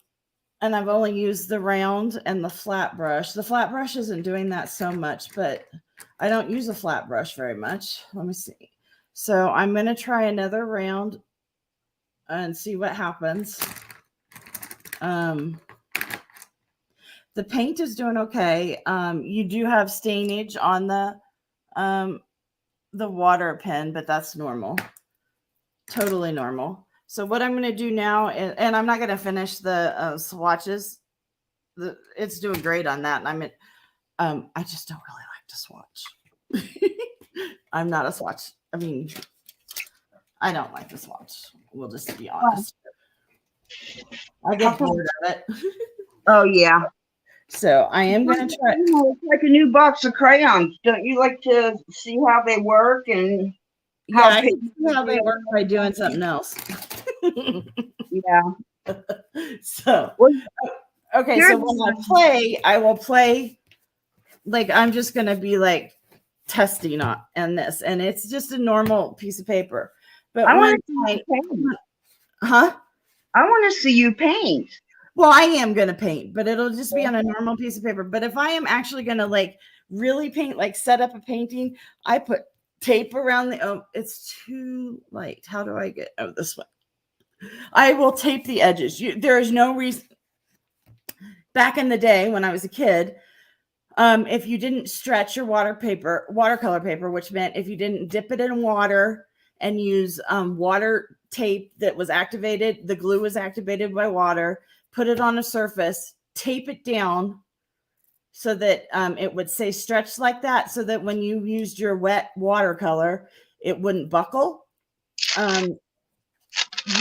I've only used the round and the flat brush. The flat brush isn't doing that so much, but I don't use a flat brush very much. Let me see. So I'm going to try another round and see what happens. The paint is doing okay. You do have stainage on the water pen, but that's normal. Totally normal. So what I'm going to do now, and I'm not going to finish the swatches. It's doing great on that. And I just don't really like to swatch. I'm not a swatch. I mean, I don't like the swatch. We'll just be honest. I get bored of it. Oh yeah. So I am going to try. It's like a new box of crayons. Don't you like to see how they work and Yeah, I can see how they work by doing something else. Yeah. So, okay. So when I will play, like, I'm just going to be like testing on this, and it's just a normal piece of paper. But I want when to see you paint. huh? I want to see you paint. Well, I am going to paint, but it'll just be on a normal piece of paper. But if I am actually going to like really paint, like set up a painting, I put tape around the, oh, it's too light. How do I get, oh, this way? I will tape the edges. There is no reason. Back in the day when I was a kid, if you didn't stretch your watercolor paper, which meant if you didn't dip it in water and use water tape that was activated, the glue was activated by water, put it on a surface, tape it down so that it would say stretch like that, so that when you used your wet watercolor, it wouldn't buckle. You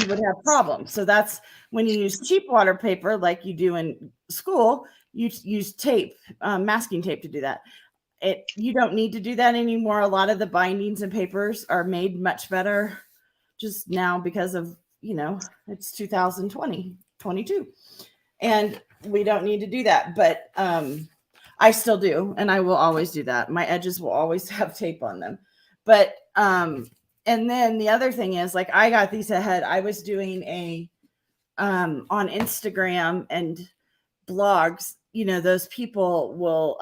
would have problems. So that's when you use cheap water paper, like you do in school, you use tape, masking tape to do that. You don't need to do that anymore. A lot of the bindings and papers are made much better just now because of, it's 2020, 22. And we don't need to do that. But I still do. And I will always do that. My edges will always have tape on them. But and then the other thing is, like, I got these ahead. I was doing a on Instagram and blogs, those people will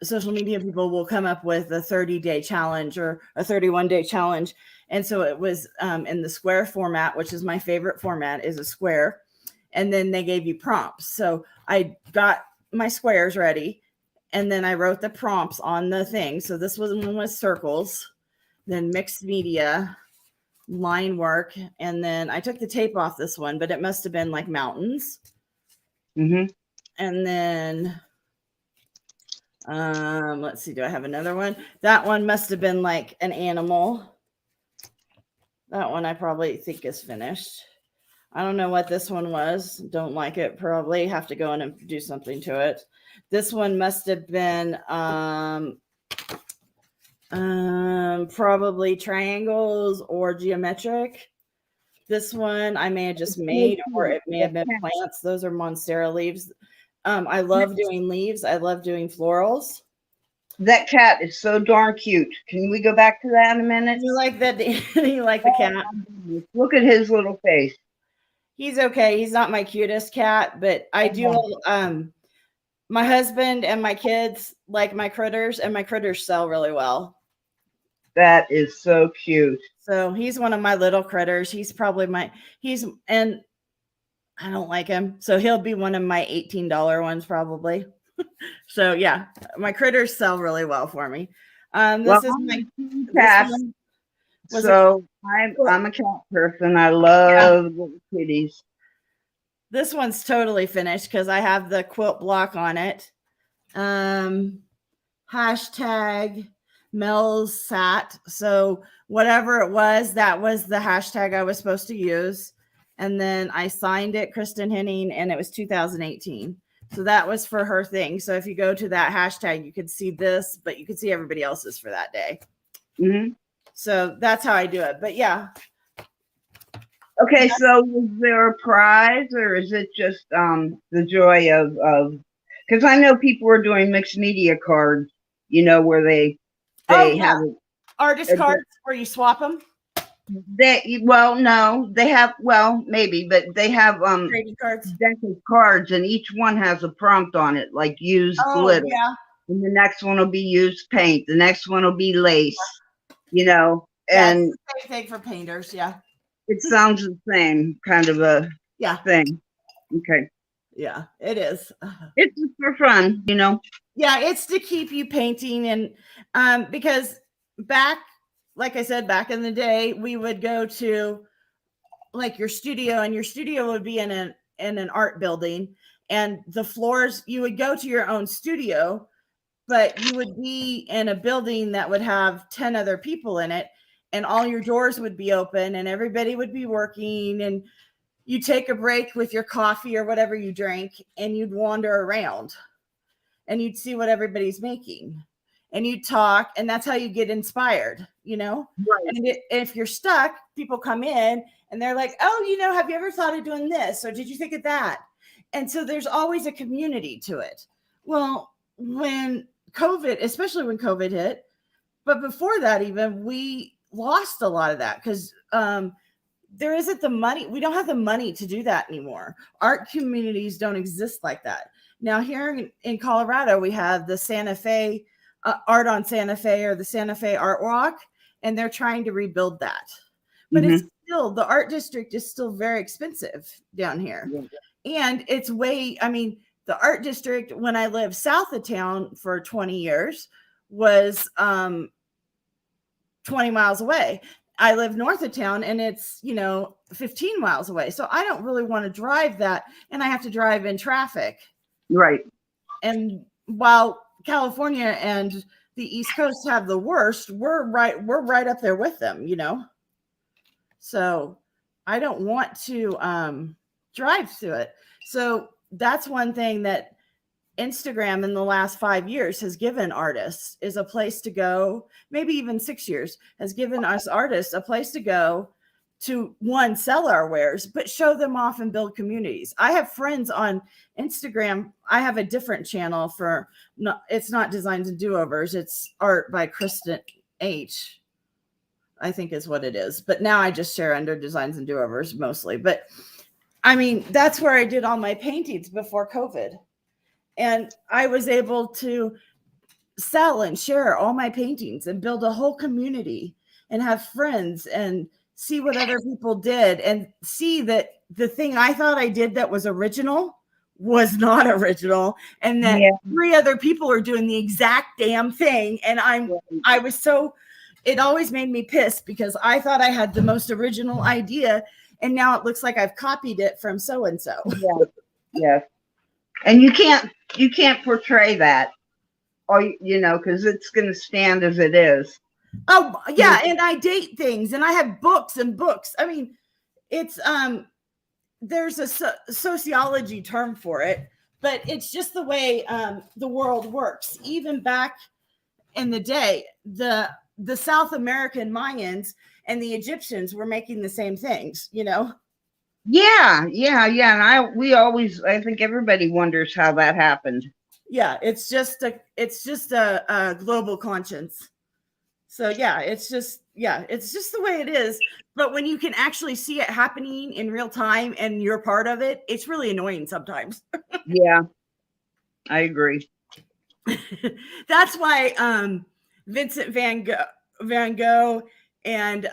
social media people will come up with a 30-day challenge or a 31-day challenge. And so it was in the square format, which is my favorite format, is a square. And then they gave you prompts. So I got my squares ready, and then I wrote the prompts on the thing. So this one was circles, then mixed media, line work, and then I took the tape off this one, but it must have been like mountains. Mm-hmm. And then let's see, do I have another one? That one must have been like an animal. That one I probably think is finished. I don't know what this one was. Don't like it. Probably have to go in and do something to it. This one must have been probably triangles or geometric. This one I may have just made, or it may have been plants. Those are Monstera leaves. I love doing leaves. I love doing florals. That cat is so darn cute. Can we go back to that in a minute? You like that? You like the cat? Look at his little face. He's okay. He's not my cutest cat, but I do. My husband and my kids like my critters, and my critters sell really well. That is so cute. So he's one of my little critters. He's probably and I don't like him. So he'll be one of my $18 ones probably. So yeah, my critters sell really well for me. This is my cat. So I'm a cat person. I love little kitties. This one's totally finished because I have the quilt block on it. Hashtag Mel's Sat. So whatever it was, that was the hashtag I was supposed to use. And then I signed it, Kristin Henning, and it was 2018. So that was for her thing. So if you go to that hashtag, you could see this, but you could see everybody else's for that day. Mm-hmm. So that's how I do it. But yeah. Okay, so was there a prize, or is it just the joy of because I know people are doing mixed media cards, where they have artist cards where you swap them. No, they have maybe, but they have trading cards. Deck of cards, and each one has a prompt on it, like use glitter. Yeah. And the next one will be use paint. The next one will be lace. And the same thing for painters. Yeah. It sounds the same kind of a thing. Okay. Yeah, it is. It's just for fun, Yeah, it's to keep you painting, and because like I said, back in the day, we would go to like your studio, and your studio would be in an art building, and the floors, you would go to your own studio but you would be in a building that would have 10 other people in it, and all your doors would be open and everybody would be working, and you take a break with your coffee or whatever you drink, and you'd wander around and you'd see what everybody's making, and you'd talk, and that's how you get inspired, Right. And if you're stuck, people come in and they're like, oh, have you ever thought of doing this, or did you think of that? And so there's always a community to it. Well, when COVID, especially when COVID hit, but before that, even, we lost a lot of that because there isn't the money. We don't have the money to do that anymore. Art communities don't exist like that. Now, here in Colorado, we have the Santa Fe Art on Santa Fe, or the Santa Fe Art Walk, and they're trying to rebuild that. But it's still, the art district is still very expensive down here. And it's the art district, when I lived south of town for 20 years, was 20 miles away. I live north of town and it's, 15 miles away. So I don't really want to drive that, and I have to drive in traffic. Right. And while California and the East Coast have the worst, we're right up there with them, So I don't want to drive through it. So that's one thing that Instagram in the last 5 years has given artists, is a place to go. Maybe even 6 years has given us artists a place to go to, one, sell our wares, but show them off and build communities. I have friends on Instagram. I have a different channel for, it's not Designs and Do-Overs. It's Art by Kristin H, I think is what it is. But now I just share under Designs and Do-Overs mostly. But that's where I did all my paintings before COVID. And I was able to sell and share all my paintings and build a whole community and have friends and see what other people did, and see that the thing I thought I did that was original was not original, and that 3 other people are doing the exact damn thing. And I was so, it always made me pissed because I thought I had the most original idea, and now it looks like I've copied it from so-and-so. Yeah. And you can't portray that, or, because it's going to stand as it is. Oh, yeah. And I date things, and I have books and books. It's, there's a sociology term for it, but it's just the way the world works. Even back in the day, the South American Mayans and the Egyptians were making the same things, Yeah. And I think everybody wonders how that happened. Yeah. It's just a global conscience. So it's just the way it is. But when you can actually see it happening in real time and you're part of it, it's really annoying sometimes. Yeah, I agree. That's why Vincent Van Gogh and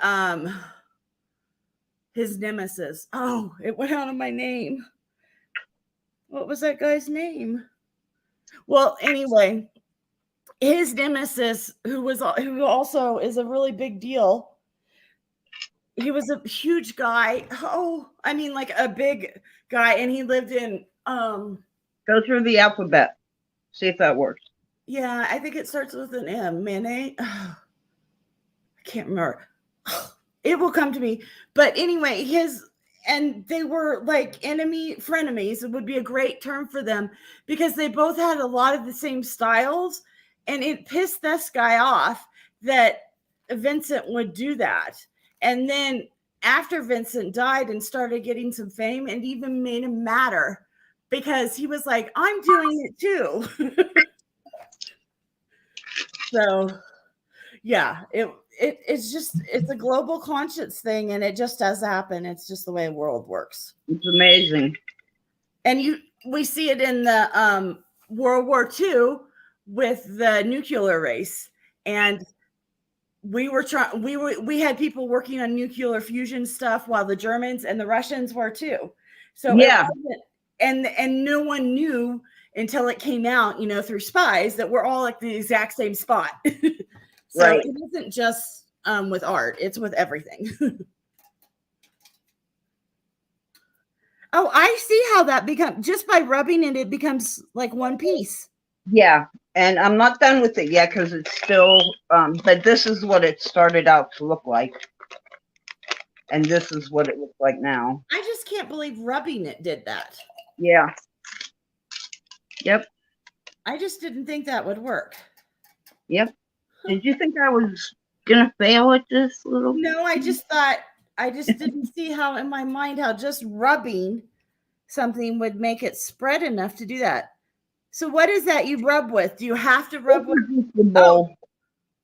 his nemesis. Oh, it went out of my name. What was that guy's name? Well, anyway, his nemesis, who also is a really big deal. He was a huge guy. Like a big guy, and he lived in Go through the alphabet. See if that works. Yeah, I think it starts with an M. Manet. I can't remember. It will come to me. But anyway, and they were like frenemies. It would be a great term for them because they both had a lot of the same styles, and it pissed this guy off that Vincent would do that. And then after Vincent died and started getting some fame, it even made him madder because he was like, I'm doing it too. So yeah, it's a global conscience thing, and it just does happen. It's just the way the world works. It's amazing. And we see it in the World War II with the nuclear race, and we had people working on nuclear fusion stuff while the Germans and the Russians were too. So and no one knew until it came out, through spies, that we're all at the exact same spot. So right. It isn't just with art, it's with everything. Oh, I see how that becomes, just by rubbing it, it becomes like one piece. Yeah. And I'm not done with it yet because it's still, but this is what it started out to look like. And this is what it looks like now. I just can't believe rubbing it did that. Yeah. Yep. I just didn't think that would work. Yep. Did you think I was going to fail at this little? No, I just thought, I just didn't see how in my mind how just rubbing something would make it spread enough to do that. So what is that you rub with? Do you have to rub with the bowl? Oh,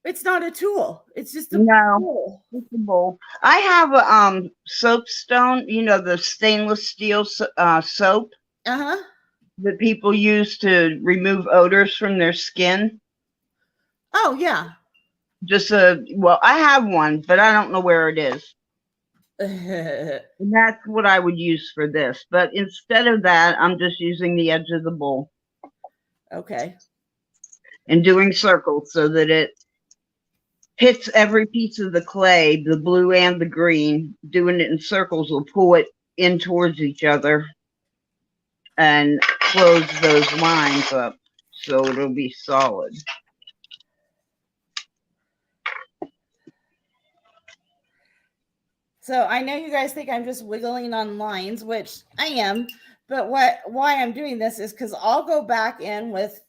it's not a tool. It's just a bowl. It's a bowl. I have a soapstone, you know, the stainless steel soap that people use to remove odors from their skin. Oh, yeah. Just well, I have one, but I don't know where it is. And that's what I would use for this. But instead of that, I'm just using the edge of the bowl. Okay. And doing circles so that it hits every piece of the clay, the blue and the green. Doing it in circles will pull it in towards each other and close those lines up so it'll be solid. So I know you guys think I'm just wiggling on lines, which I am, but why I'm doing this is because I'll go back in with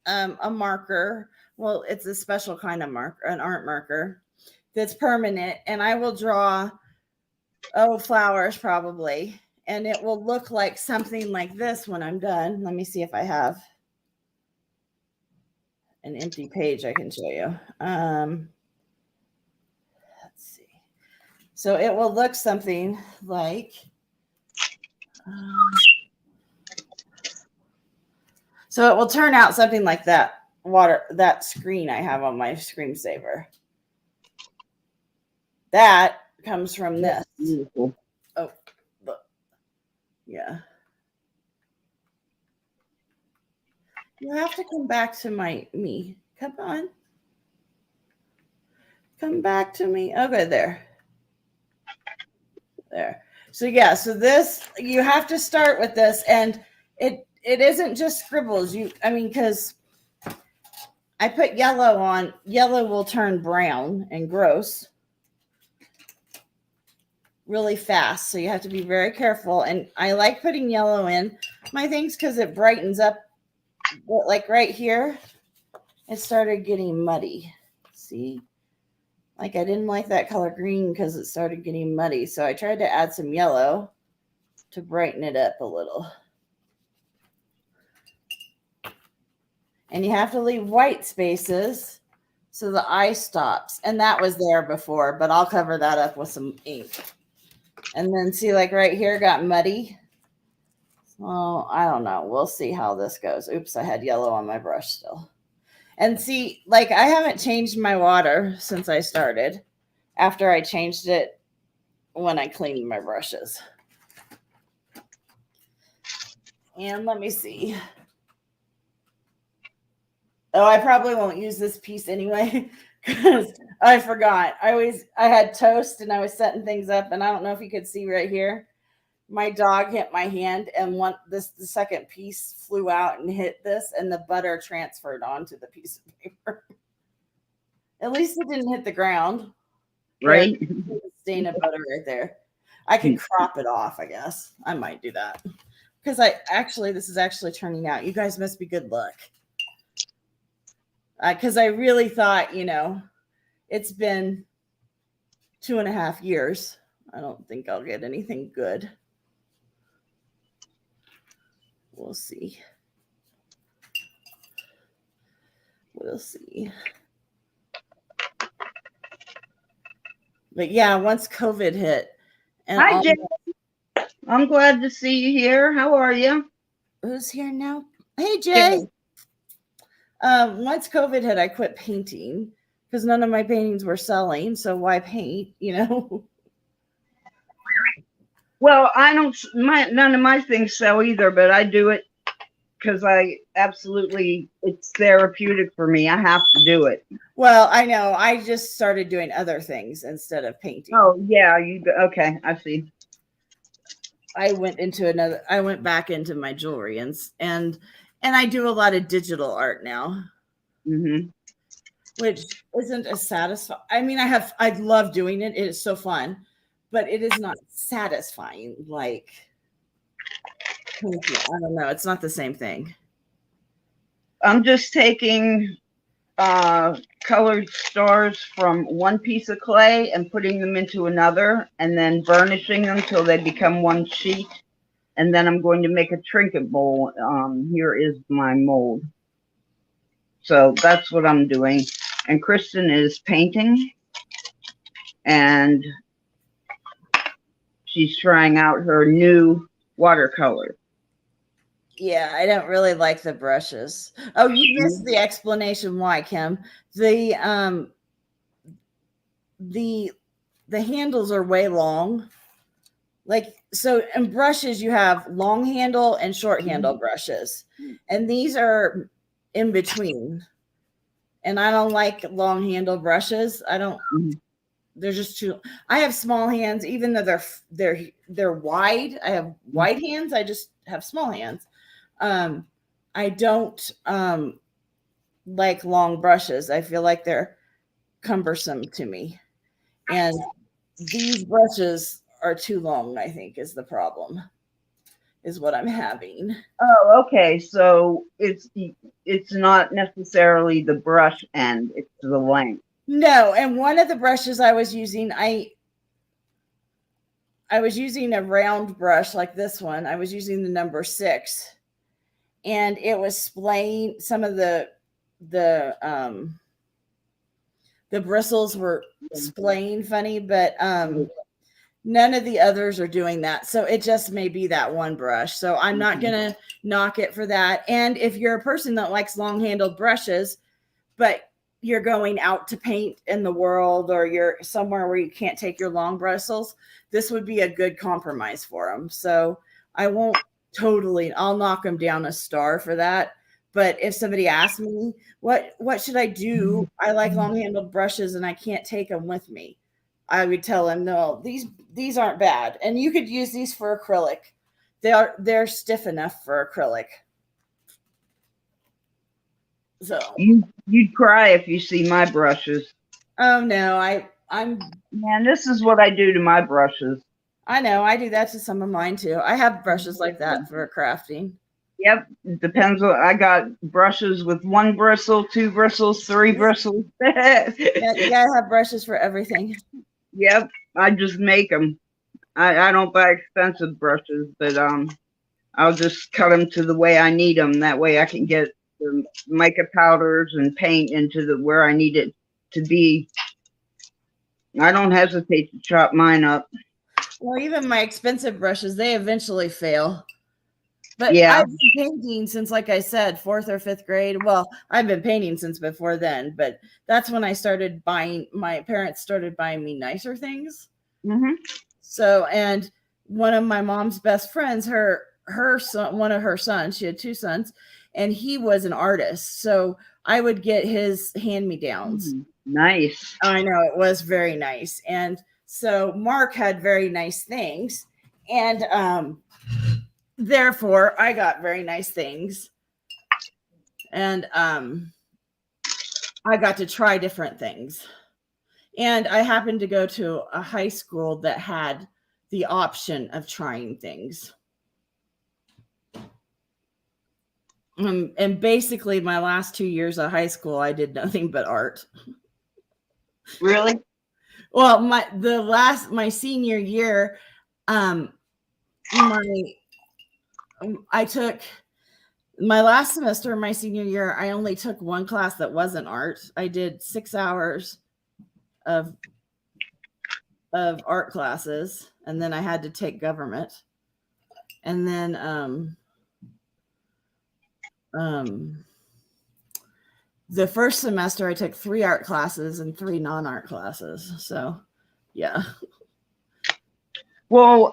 a marker. Well, it's a special kind of marker, an art marker that's permanent, and I will draw flowers probably, and it will look like something like this when I'm done. Let me see if I have an empty page I can show you. Let's see. So it will look something like, so it will turn out something like that that screen I have on my screensaver. That comes from this. Beautiful. Oh, look. Yeah. You have to come back to me. Come on. Come back to me. Okay, there. There. So yeah, so this, you have to start with this, and it isn't just scribbles. Because I put yellow on. Yellow will turn brown and gross really fast, so you have to be very careful. And I like putting yellow in my things because it brightens up. Like right here, it started getting muddy. See? Like I didn't like that color green because it started getting muddy. So I tried to add some yellow to brighten it up a little. And you have to leave white spaces so the eye stops. And that was there before, but I'll cover that up with some ink. And then see, like right here got muddy. Well, I don't know. We'll see how this goes. Oops, I had yellow on my brush still. And see, like I haven't changed my water since I started, after I changed it when I cleaned my brushes. And let me see. Oh, I probably won't use this piece anyway because I forgot. I had toast and I was setting things up, and I don't know if you could see right here. My dog hit my hand, and the second piece flew out and hit this, and the butter transferred onto the piece of paper. At least it didn't hit the ground. Right? Stain of butter right there. I can crop it off, I guess. I might do that. Because this is actually turning out. You guys must be good luck. Because I really thought, it's been 2.5 years. I don't think I'll get anything good. We'll see. We'll see. But yeah, once COVID hit. And hi, Jay. I'm glad to see you here. How are you? Who's here now? Hey, Jay. Once COVID hit, I quit painting because none of my paintings were selling. So why paint, Well, none of my things sell either, but I do it because it's therapeutic for me. I have to do it. Well, I know. I just started doing other things instead of painting. Oh, yeah. Okay. I see. I went back into my jewelry and And I do a lot of digital art now, Mm-hmm. which isn't as satisfying. I mean, I love doing it. It is so fun, but it is not satisfying. Like, I don't know. It's not the same thing. I'm just taking colored stars from one piece of clay and putting them into another, and then burnishing them till they become one sheet. And then I'm going to make a trinket bowl. Here is my mold. So that's what I'm doing. And Kristin is painting, and she's trying out her new watercolor. Yeah, I don't really like the brushes. Oh, you missed the explanation why, Kim. The handles are way long. Like, so in brushes you have long handle and short handle brushes, and these are in between. And I don't like long handle brushes. I don't. They're just too. I have small hands, even though they're wide. I have wide hands. I just have small hands. I don't like long brushes. I feel like they're cumbersome to me, and these brushes are too long, I think, is the problem, is what I'm having. Oh, okay. So it's not necessarily the brush end, it's the length. No, and one of the brushes I was using, I was using a round brush like this one. I was using the number 6, and it was splaying. Some of the bristles were splaying funny, but none of the others are doing that. So it just may be that one brush. So I'm not going to knock it for that. And if you're a person that likes long handled brushes, but you're going out to paint in the world, or you're somewhere where you can't take your long bristles, this would be a good compromise for them. So I won't I'll knock them down a star for that. But if somebody asks me, what should I do? I like long handled brushes and I can't take them with me. I would tell them, no, these aren't bad. And you could use these for acrylic. They're stiff enough for acrylic. So you'd cry if you see my brushes. Oh no, I'm man, this is what I do to my brushes. I know, I do that to some of mine too. I have brushes like that for crafting. Yep, it depends on. I got brushes with 1 bristle, 2 bristles, 3 bristles. Yeah, I have brushes for everything. Yep, I just make them. I don't buy expensive brushes, but I'll just cut them to the way I need them. That way I can get the mica powders and paint into the where I need it to be. I don't hesitate to chop mine up. Well, even my expensive brushes, they eventually fail. But yeah, I've been painting since, like I said, 4th or 5th grade. Well, I've been painting since before then, but that's when I started buying. My parents started buying me nicer things. Mm-hmm. So, and one of my mom's best friends, her son, one of her sons, she had 2 sons, and he was an artist. So I would get his hand-me-downs. Nice. I know, it was very nice. And so Mark had very nice things, and therefore I got very nice things. And I got to try different things. And I happened to go to a high school that had the option of trying things. And basically my last 2 years of high school, I did nothing but art. Really? Well, my senior year, I took my last semester of my senior year. I only took 1 class that wasn't art. I did 6 hours of art classes, and then I had to take government. And then the first semester I took 3 art classes and 3 non-art classes. So, yeah. Well,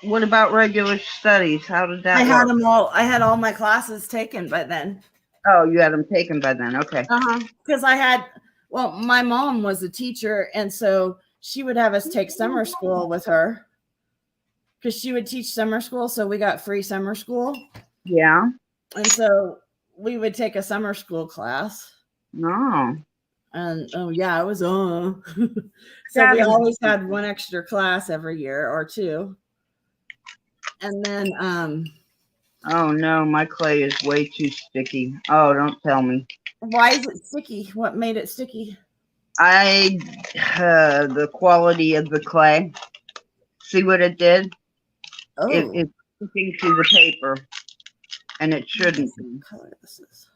what about regular studies? How did that work? Had them all. I had all my classes taken by then. Oh, you had them taken by then. Okay. Because my mom was a teacher, and so she would have us take summer school with her because she would teach summer school. So we got free summer school. Yeah. And so we would take a summer school class. No. And oh yeah, it was so That we is- always had one extra class every year or two. And then Oh no, my clay is way too sticky. Oh, don't tell me. why is it sticky? What made it sticky? The quality of the clay. See what it did? Oh, It's sticking to the paper, and it shouldn't be. what color this is.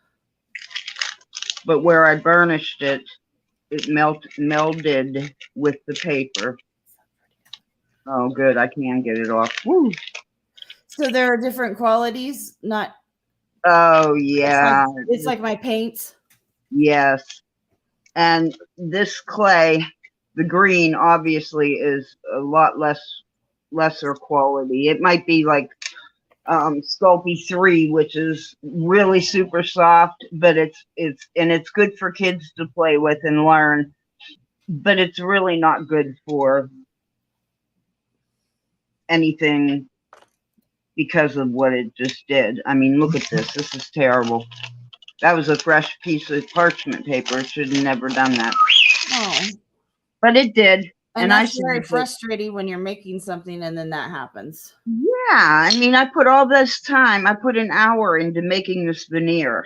But where I burnished it, it melded with the paper. Oh, good. I can get it off. Woo. So there are different qualities, not. Oh, yeah. It's like my paints. Yes. And this clay, the green, obviously is a lot lesser quality. It might be like Sculpey 3, which is really super soft, but it's good for kids to play with and learn, but it's really not good for anything because of what it just did. I mean, look at this. This is terrible. That was a fresh piece of parchment paper. It should have never done that. Oh. But it did. And that's very frustrating when you're making something and then that happens. Yeah, I mean, I put all this time. I put an hour into making this veneer,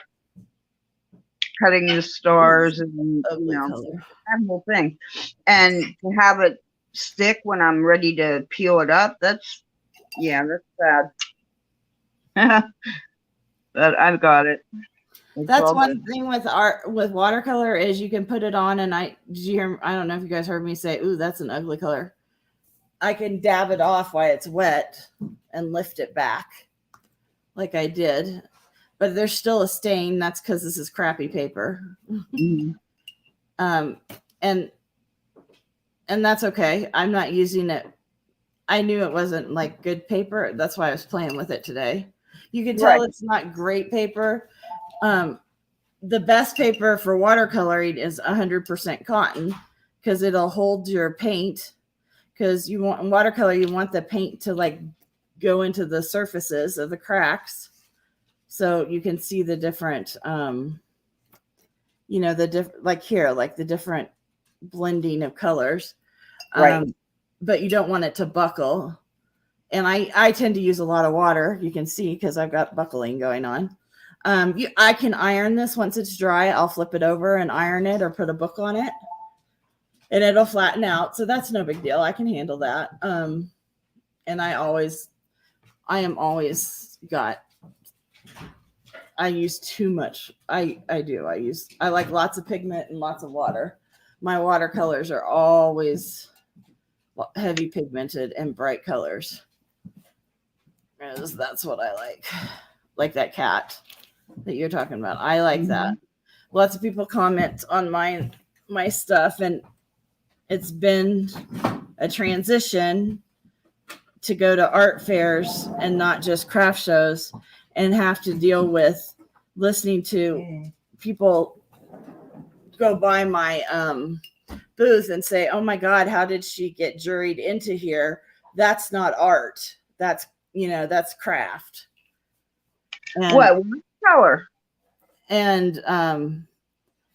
cutting the stars and that whole thing, and to have it stick when I'm ready to peel it up. That's sad. But I've got it. That's one thing with art, with watercolor, is you can put it on, and I don't know if you guys heard me say, "Ooh, that's an ugly color." I can dab it off while it's wet and lift it back, like I did, but there's still a stain. That's because this is crappy paper. Mm-hmm. And that's okay. I'm not using it. I knew it wasn't like good paper. That's why I was playing with it today. You can tell it's not great paper. The best paper for watercoloring is 100% cotton because it'll hold your paint. Because in watercolor, you want the paint to like go into the surfaces of the cracks, so you can see the different, the different blending of colors. Right. But you don't want it to buckle. And I tend to use a lot of water. You can see because I've got buckling going on. I can iron this once it's dry. I'll flip it over and iron it or put a book on it, and it'll flatten out. So that's no big deal. I can handle that. And I use too much. I like lots of pigment and lots of water. My watercolors are always heavy pigmented and bright colors. That's what I like that cat that you're talking about. I like that. Lots of people comment on my stuff, and it's been a transition to go to art fairs and not just craft shows and have to deal with listening to people go by my booth and say, "Oh my God, how did she get juried into here? That's not art. That's craft." And, what color? And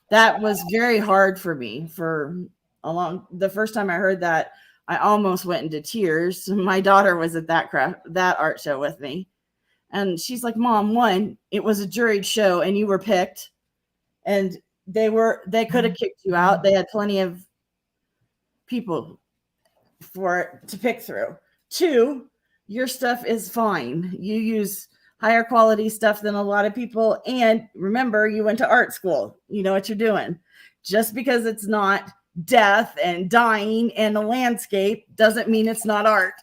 that was very hard for me the first time I heard that. I almost went into tears. My daughter was at that art show with me, and she's like, "Mom, it was a juried show and you were picked, and they could have kicked you out. They had plenty of people to pick through. 2, your stuff is fine. You use higher quality stuff than a lot of people. And remember, you went to art school. You know what you're doing. Just because it's not death and dying and a landscape doesn't mean it's not art."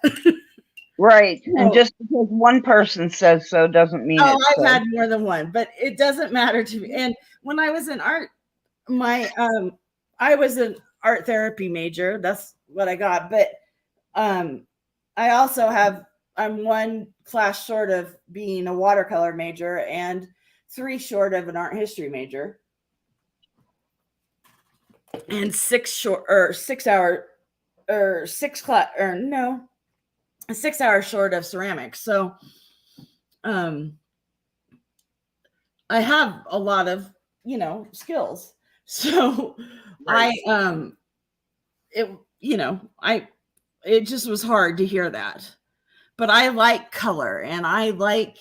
Right. And just because one person says so doesn't mean it's I've had more than one, but it doesn't matter to me. And when I was in art, I was an art therapy major. That's what I got. But I also I'm 1 class short of being a watercolor major and 3 short of an art history major, and 6 hours short of ceramics. So I have a lot of, skills. So Right. it just was hard to hear that. But I like color, and I like,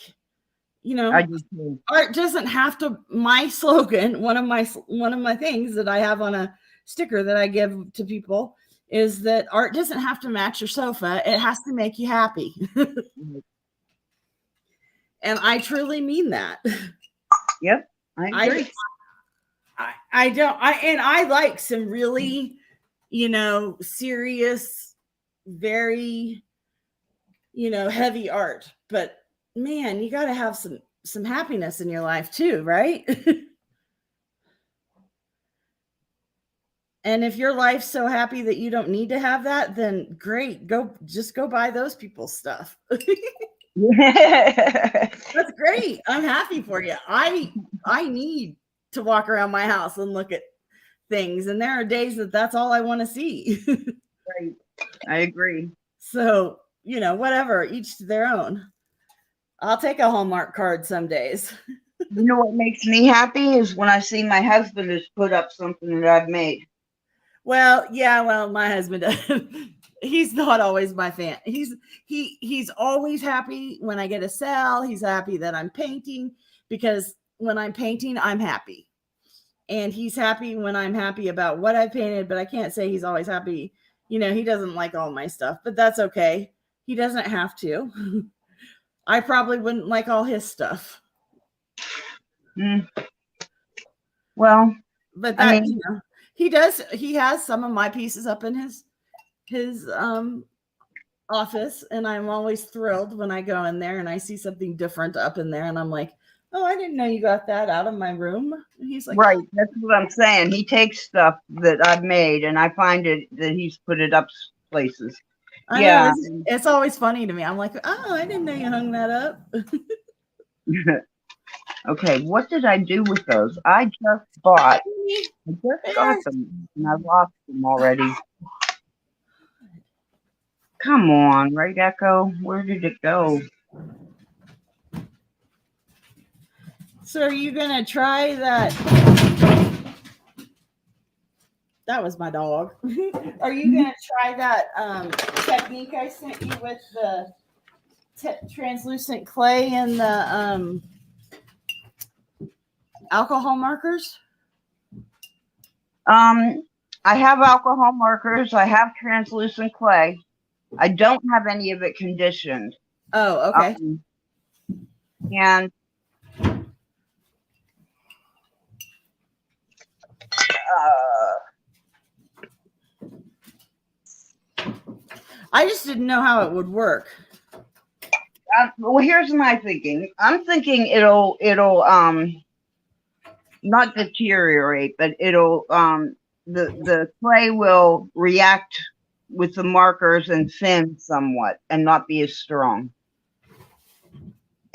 I do too. art doesn't have to. My slogan, one of my things that I have on a sticker that I give to people is that art doesn't have to match your sofa. It has to make you happy. And I truly mean that. Yep, I agree. I like some really, serious, very, heavy art, but man, you got to have some happiness in your life too, right? And if your life's so happy that you don't need to have that, then great, just go buy those people's stuff. That's great. I'm happy for you. I need to walk around my house and look at things, and there are days that's all I want to see. Right. I agree. So, whatever, each to their own. I'll take a Hallmark card some days. You know what makes me happy is when I see my husband has put up something that I've made. Well, yeah, my husband he's not always my fan. He's always happy when I get a sale. He's happy that I'm painting, because when I'm painting, I'm happy. And he's happy when I'm happy about what I painted, but I can't say he's always happy. He doesn't like all my stuff, but that's okay. He doesn't have to. I probably wouldn't like all his stuff. Well, but that, he does. He has some of my pieces up in his office, and I'm always thrilled when I go in there and I see something different up in there, and I'm like, oh, I didn't know you got that out of my room. And he's like, right. That's what I'm saying. He takes stuff that I've made, and I find it that he's put it up places. I know, it's always funny to me. I'm like, oh, I didn't know you hung that up. Okay, what did I do with those? I just got them, and I lost them already. Come on, right, Echo? Where did it go? So are you going to try that? That was my dog. Are you going to try that technique I sent you with the translucent clay and the alcohol markers? I have alcohol markers. I have translucent clay. I don't have any of it conditioned. Oh, okay. And I just didn't know how it would work. Well, here's my thinking. I'm thinking it'll not deteriorate, but it'll the clay will react with the markers and thin somewhat and not be as strong.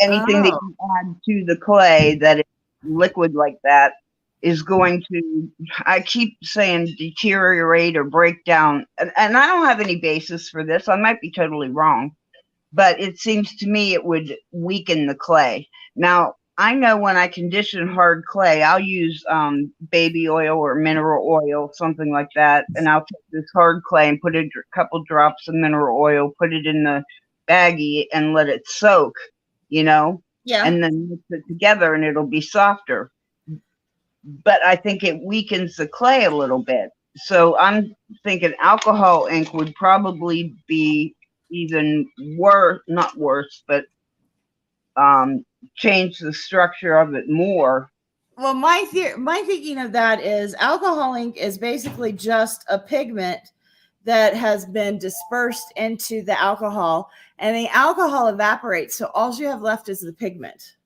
Anything that you add to the clay that is liquid like that is going to, I keep saying deteriorate or break down. And I don't have any basis for this. I might be totally wrong, but it seems to me it would weaken the clay. Now, I know when I condition hard clay, I'll use baby oil or mineral oil, something like that. And I'll take this hard clay and put a couple drops of mineral oil, put it in the baggie and let it soak, Yeah. And then mix it together and it'll be softer. But I think it weakens the clay a little bit. So I'm thinking alcohol ink would probably be even worse, not worse, but change the structure of it more. Well, my thinking of that is alcohol ink is basically just a pigment that has been dispersed into the alcohol, and the alcohol evaporates. So all you have left is the pigment,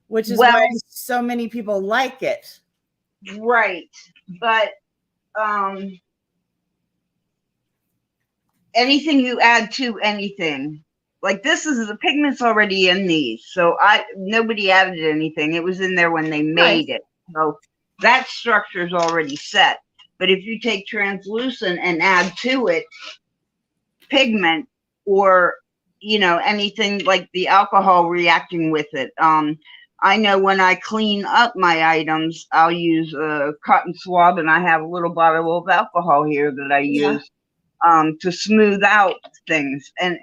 which is why so many people like it. Right. But anything you add to anything, like this is the pigment's already in these. So nobody added anything. It was in there when they made it. So that structure is already set. But if you take translucent and add to it pigment or, anything like the alcohol reacting with it, I'm I know when I clean up my items, I'll use a cotton swab, and I have a little bottle of alcohol here that I use to smooth out things, and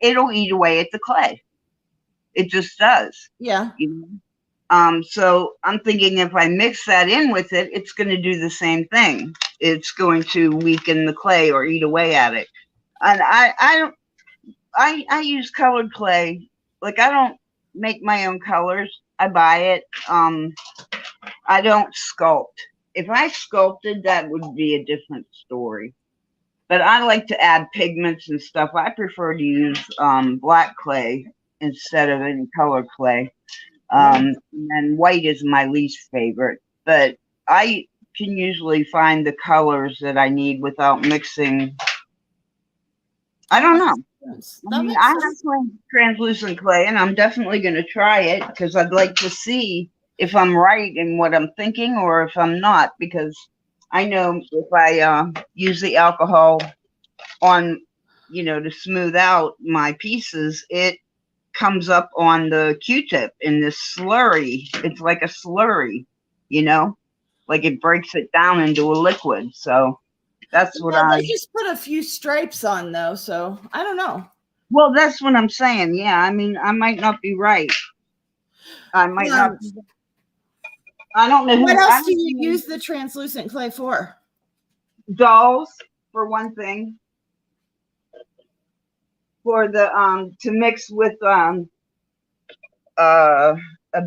it'll eat away at the clay. It just does. Yeah. So I'm thinking if I mix that in with it, it's going to do the same thing. It's going to weaken the clay or eat away at it. And I use colored clay. Like, I don't make my own colors. I buy it. I don't sculpt. If I sculpted, that would be a different story. But I like to add pigments and stuff. I prefer to use black clay instead of any colored clay. And white is my least favorite. But I can usually find the colors that I need without mixing. I don't know. I mean, I have translucent clay, and I'm definitely going to try it because I'd like to see if I'm right in what I'm thinking or if I'm not, because I know if I use the alcohol on, to smooth out my pieces, it comes up on the Q-tip in this slurry. It's like a slurry, like it breaks it down into a liquid. So that's what they just put a few stripes on though, so I don't know. Well, that's what I'm saying. Yeah, I mean, I might not be right. I might not. I don't know. What else do you use the translucent clay for? Dolls, for one thing. For the to mix with a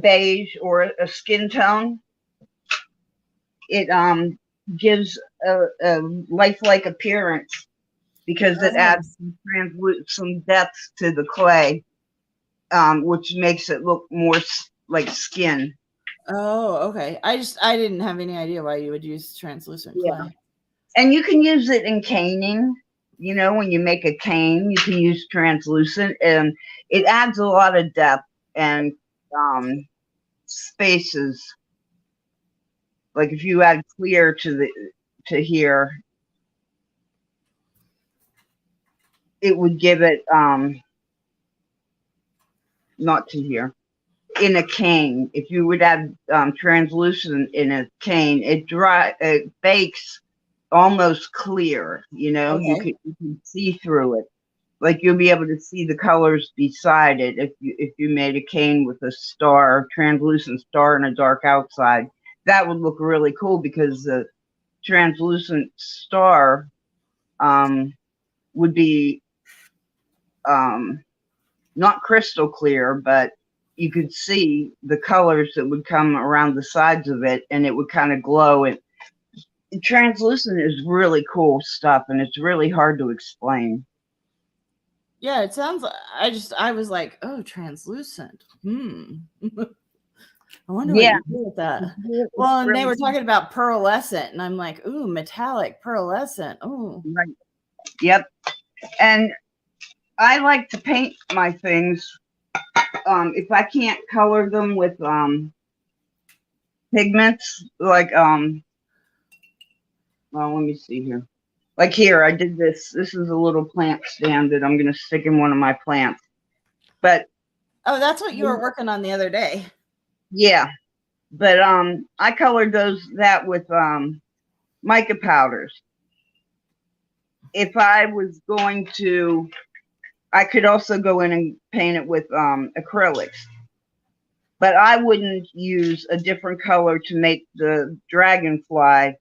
beige or a skin tone, it gives a lifelike appearance because it adds some depth to the clay, which makes it look more like skin. Oh, okay. I didn't have any idea why you would use translucent clay. And you can use it in caning. When you make a cane, you can use translucent, and it adds a lot of depth and spaces. Like if you add clear to here, it would give it not to here. In a cane, if you would add translucent in a cane, it bakes almost clear. Okay. You can see through it. Like you'll be able to see the colors beside it if you made a cane with a star, translucent star, and a dark outside. That would look really cool because the translucent star would be not crystal clear, but you could see the colors that would come around the sides of it, and it would kind of glow. And translucent is really cool stuff, and it's really hard to explain. Yeah, it sounds like I was like, oh, translucent. I wonder what you do with that. Well, and they were talking about pearlescent, and I'm like, ooh, metallic pearlescent. Oh, right. Yep. And I like to paint my things. If I can't color them with pigments, like well, let me see here. Like here, I did this. This is a little plant stand that I'm going to stick in one of my plants. But oh, that's what you were working on the other day. Yeah, but I colored that with mica powders. If I was going to, I could also go in and paint it with acrylics. But I wouldn't use a different color to make the dragonfly.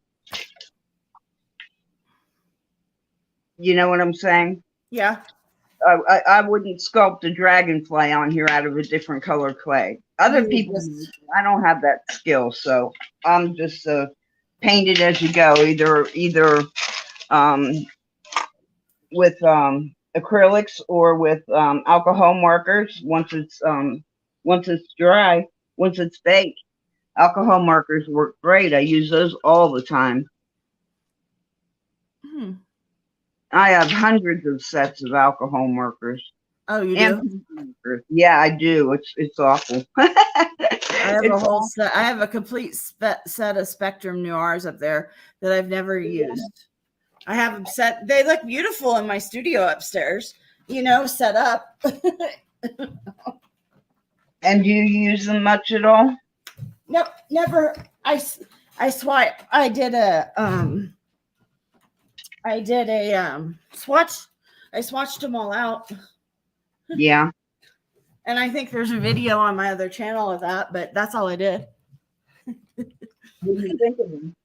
You know what I'm saying? Yeah. I wouldn't sculpt a dragonfly on here out of a different color clay. Other people, I don't have that skill, so I'm just paint it as you go. Either with acrylics or with alcohol markers. Once it's dry, once it's baked, alcohol markers work great. I use those all the time. I have hundreds of sets of alcohol markers. Oh, you do? Yeah, I do. It's awful. I have a whole set. I have a complete set of Spectrum Noirs up there that I've never used. I have them set. They look beautiful in my studio upstairs, set up. And do you use them much at all? Nope, never. I swipe. I did a swatch. I swatched them all out. Yeah. And I think there's a video on my other channel of that, but that's all I did. What do you think of them?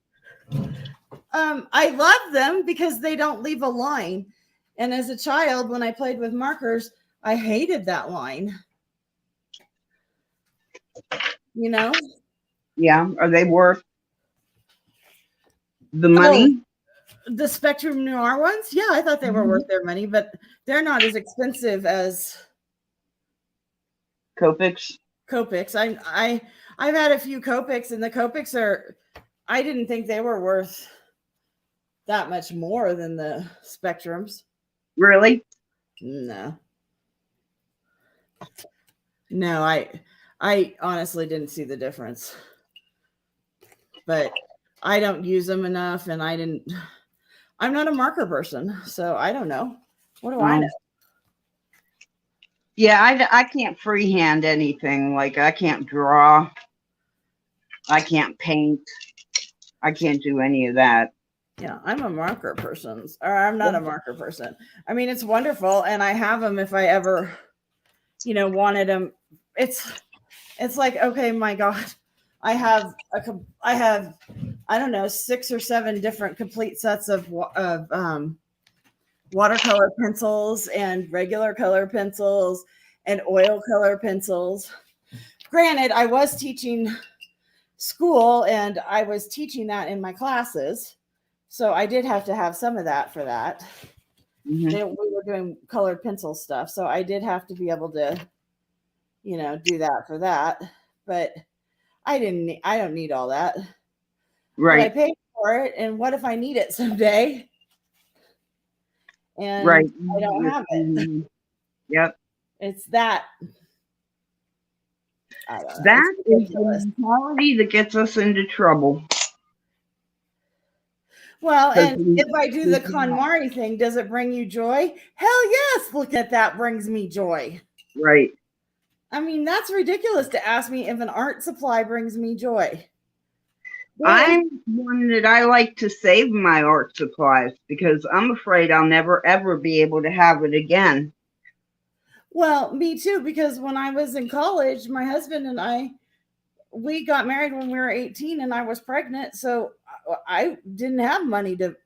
I love them because they don't leave a line. And as a child, when I played with markers, I hated that line. You know? Yeah. Are they worth the money? Oh, the Spectrum Noir ones? Yeah, I thought they were worth their money, but they're not as expensive as Copics. I've had a few Copics, and the Copics are, I didn't think they were worth that much more than the Spectrums. Really? No, I honestly didn't see the difference, but I don't use them enough, and I'm not a marker person, so I don't know. What do I know? Yeah, I can't freehand anything. Like, I can't draw. I can't paint. I can't do any of that. Yeah, I'm a marker person, or I'm not a marker person. I mean, it's wonderful, and I have them if I ever, wanted them. It's like, okay, my God, I have I don't know, 6 or 7 different complete sets of watercolor pencils and regular color pencils and oil color pencils. Granted, I was teaching school, and I was teaching that in my classes. So I did have to have some of that for that. We were doing colored pencil stuff. So I did have to be able to, do that for that. But I don't need all that. Right. But I paid for it. And what if I need it someday? And right. I don't have it. Yep. It's that. That is the mentality that gets us into trouble. Well, and if I do the KonMari thing, does it bring you joy? Hell yes. Look at that, brings me joy. Right. I mean, that's ridiculous to ask me if an art supply brings me joy. I'm one that I like to save my art supplies because I'm afraid I'll never, ever be able to have it again. Well, me too, because when I was in college, my husband and we got married when we were 18 and I was pregnant. So I didn't have money to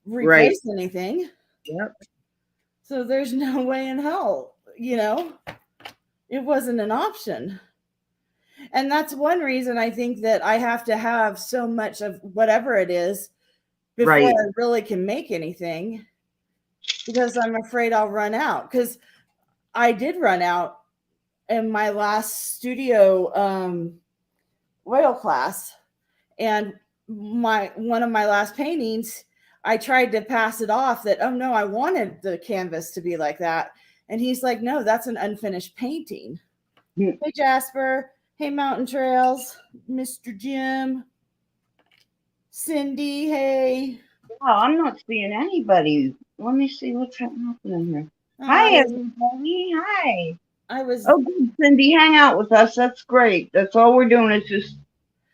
replace anything. Yep. So there's no way in hell, it wasn't an option. And that's one reason I think that I have to have so much of whatever it is before I really can make anything, because I'm afraid I'll run out. Because I did run out in my last studio oil class, and one of my last paintings, I tried to pass it off that, oh no, I wanted the canvas to be like that. And he's like, no, that's an unfinished painting. Hey, Jasper. Hey, Mountain Trails. Mr. Jim. Cindy. Hey. Oh, I'm not seeing anybody. Let me see what's happening here. Hi, everybody. Hi. Oh, good, Cindy. Hang out with us. That's great. That's all we're doing is just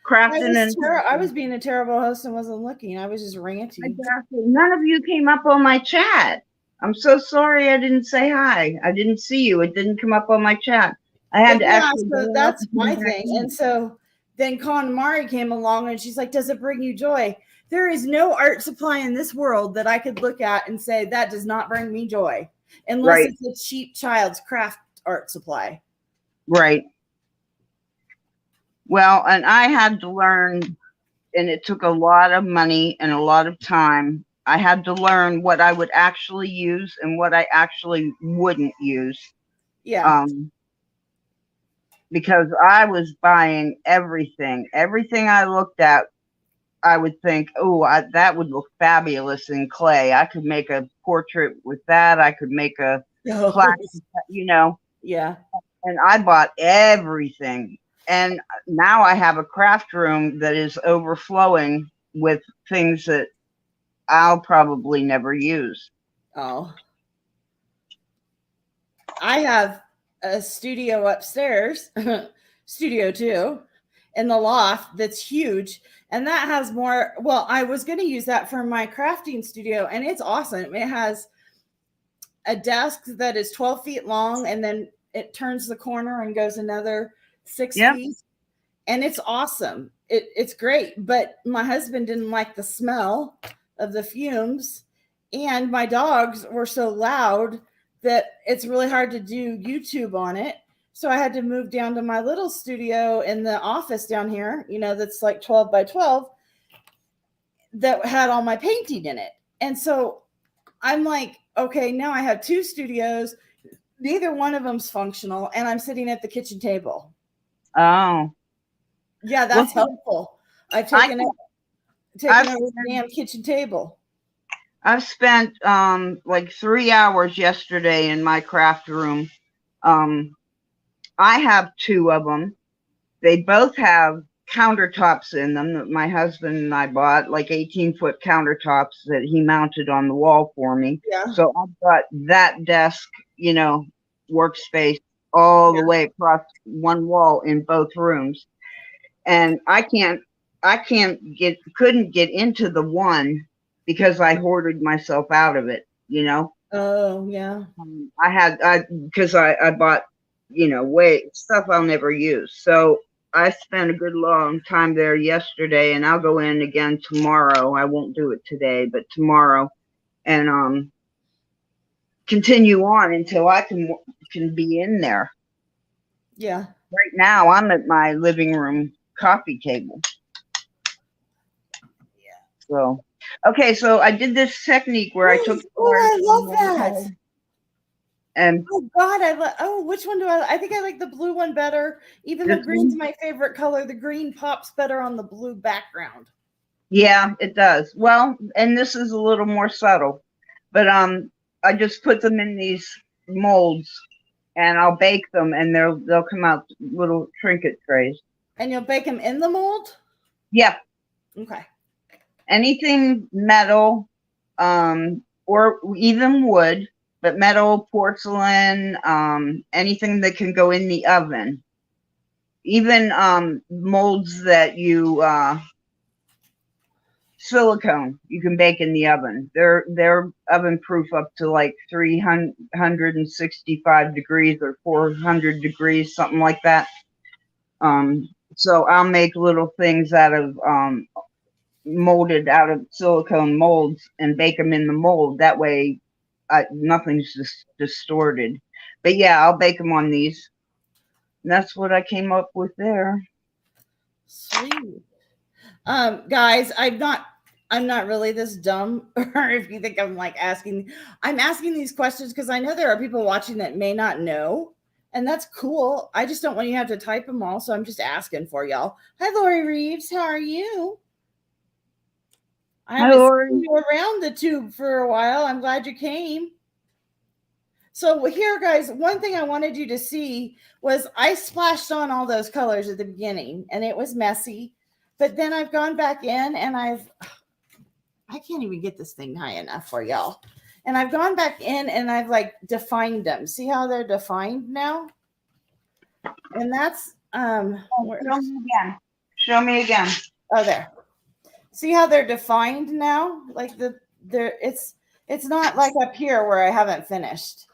crafting. I was being a terrible host and wasn't looking. I was just ranting. None of you came up on my chat. I'm so sorry I didn't say hi. I didn't see you. It didn't come up on my chat. I had to actually. So that's my thing. And so then KonMari came along and she's like, does it bring you joy? There is no art supply in this world that I could look at and say that does not bring me joy, unless it's a cheap child's craft art supply. Right. Well, and I had to learn, and it took a lot of money and a lot of time. I had to learn what I would actually use and what I actually wouldn't use. Yeah. Because I was buying everything. Everything I looked at, I would think, oh, that would look fabulous in clay. I could make a portrait with that. I could make a plaque, Yeah. And I bought everything. And now I have a craft room that is overflowing with things that I'll probably never use. Oh. I have a studio upstairs, studio 2, in the loft that's huge. And that has more. Well, I was going to use that for my crafting studio, and it's awesome. It has a desk that is 12 feet long, and then it turns the corner and goes another 6 feet. And it's awesome. It's great. But my husband didn't like the smell of the fumes, and my dogs were so loud that it's really hard to do YouTube on it. So I had to move down to my little studio in the office down here, that's like 12 by 12, that had all my painting in it. And so I'm like, okay, now I have 2 studios. Neither one of them's functional, and I'm sitting at the kitchen table. Oh. Yeah, that's helpful. I've taken over the damn kitchen table. I've spent like 3 hours yesterday in my craft room. I have 2 of them. They both have countertops in them that my husband and I bought, like 18-foot countertops that he mounted on the wall for me. Yeah. So I've got that desk, workspace all the way across one wall in both rooms. And couldn't get into the one because I hoarded myself out of it, Oh, yeah. because I bought, stuff I'll never use. So I spent a good long time there yesterday, and I'll go in again tomorrow. I won't do it today, but tomorrow, and continue on until I can be in there. Yeah. Right now, I'm at my living room coffee table. Yeah. So, okay, so I did this technique where I took. Oh, I love that. And oh God, which one do I think I like the blue one better. Even though green's my favorite color, the green pops better on the blue background. Yeah, it does. Well, and this is a little more subtle, but I just put them in these molds, and I'll bake them, and they'll come out little trinket trays. And you'll bake them in the mold? Yeah. Okay. Anything metal, or even wood, but metal, porcelain, anything that can go in the oven. Even molds that you silicone, you can bake in the oven. They're oven proof up to like 365 degrees or 400 degrees, something like that. So I'll make little things out of molded out of silicone molds and bake them in the mold. That way nothing's just distorted. But yeah, I'll bake them on these. And that's what I came up with there. Sweet. Guys, I'm not really this dumb, or if you think I'm asking these questions because I know there are people watching that may not know, and that's cool. I just don't want you to have to type them all, so I'm just asking for y'all. Hi, Lori Reeves. How are you? I haven't seen you around the tube for a while. I'm glad you came. So here, guys, one thing I wanted you to see was I splashed on all those colors at the beginning, and it was messy. But then I've gone back in, and I can't even get this thing high enough for y'all. And I've gone back in, and I've defined them. See how they're defined now? And that's Show me again. Oh, there. See how they're defined now? It's not like up here where I haven't finished.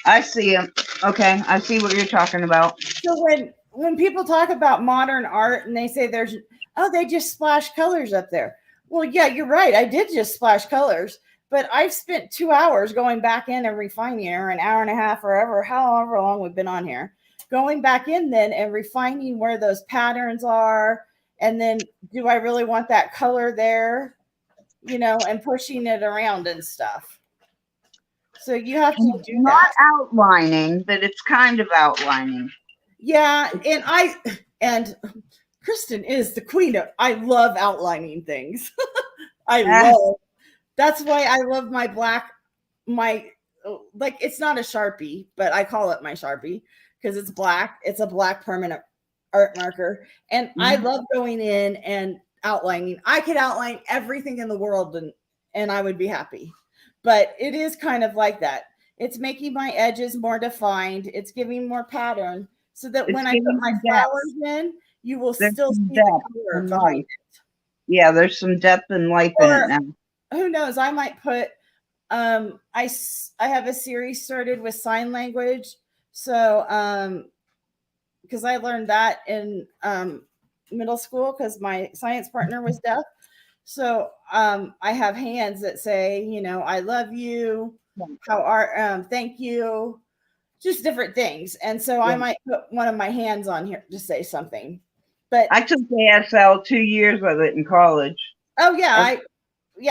I see them. Okay, I see what you're talking about. So when people talk about modern art and they say they just splash colors up there. Well, yeah, you're right. I did just splash colors, but I've spent 2 hours going back in and refining, or an hour and a half, or however long we've been on here, going back in then and refining where those patterns are. And then do I really want that color there, and pushing it around and stuff. So you have to do not that. Outlining, but it's kind of outlining. Yeah, and Kristin is the queen of. I love outlining things. That's why I love my black. It's not a Sharpie, but I call it my Sharpie because it's black. It's a black permanent art marker, and I love going in and outlining. I could outline everything in the world, and I would be happy. But it is kind of like that. It's making my edges more defined. It's giving more pattern so that It's when I put giving my depth. flowers in, you will There's still some see depth the color and behind life. it. Yeah, there's some depth and life in it Or now. who knows? I might put I have a series started with sign language. So because I learned that in middle school because my science partner was deaf. So I have hands that say, you know, I love you, how are thank you, just different things. And so I might put one of my hands on here to say something. But I took the ASL 2 years of it in college. oh yeah,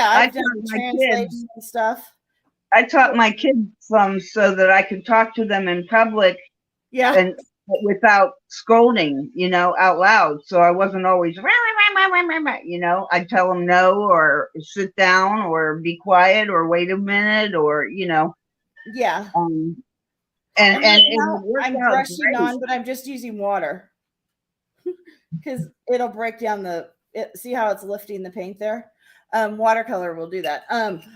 I've done taught my translation kids. and stuff. I taught my kids some so that I could talk to them in public Yeah. and without scolding, you know, out loud. So I wasn't always, you know, I'd tell them no, or sit down, or be quiet, or wait a minute, or, you know. Yeah. And right it now worked I'm out brushing great. on, but I'm just using water because it'll break down see how it's lifting the paint there. Watercolor will do that.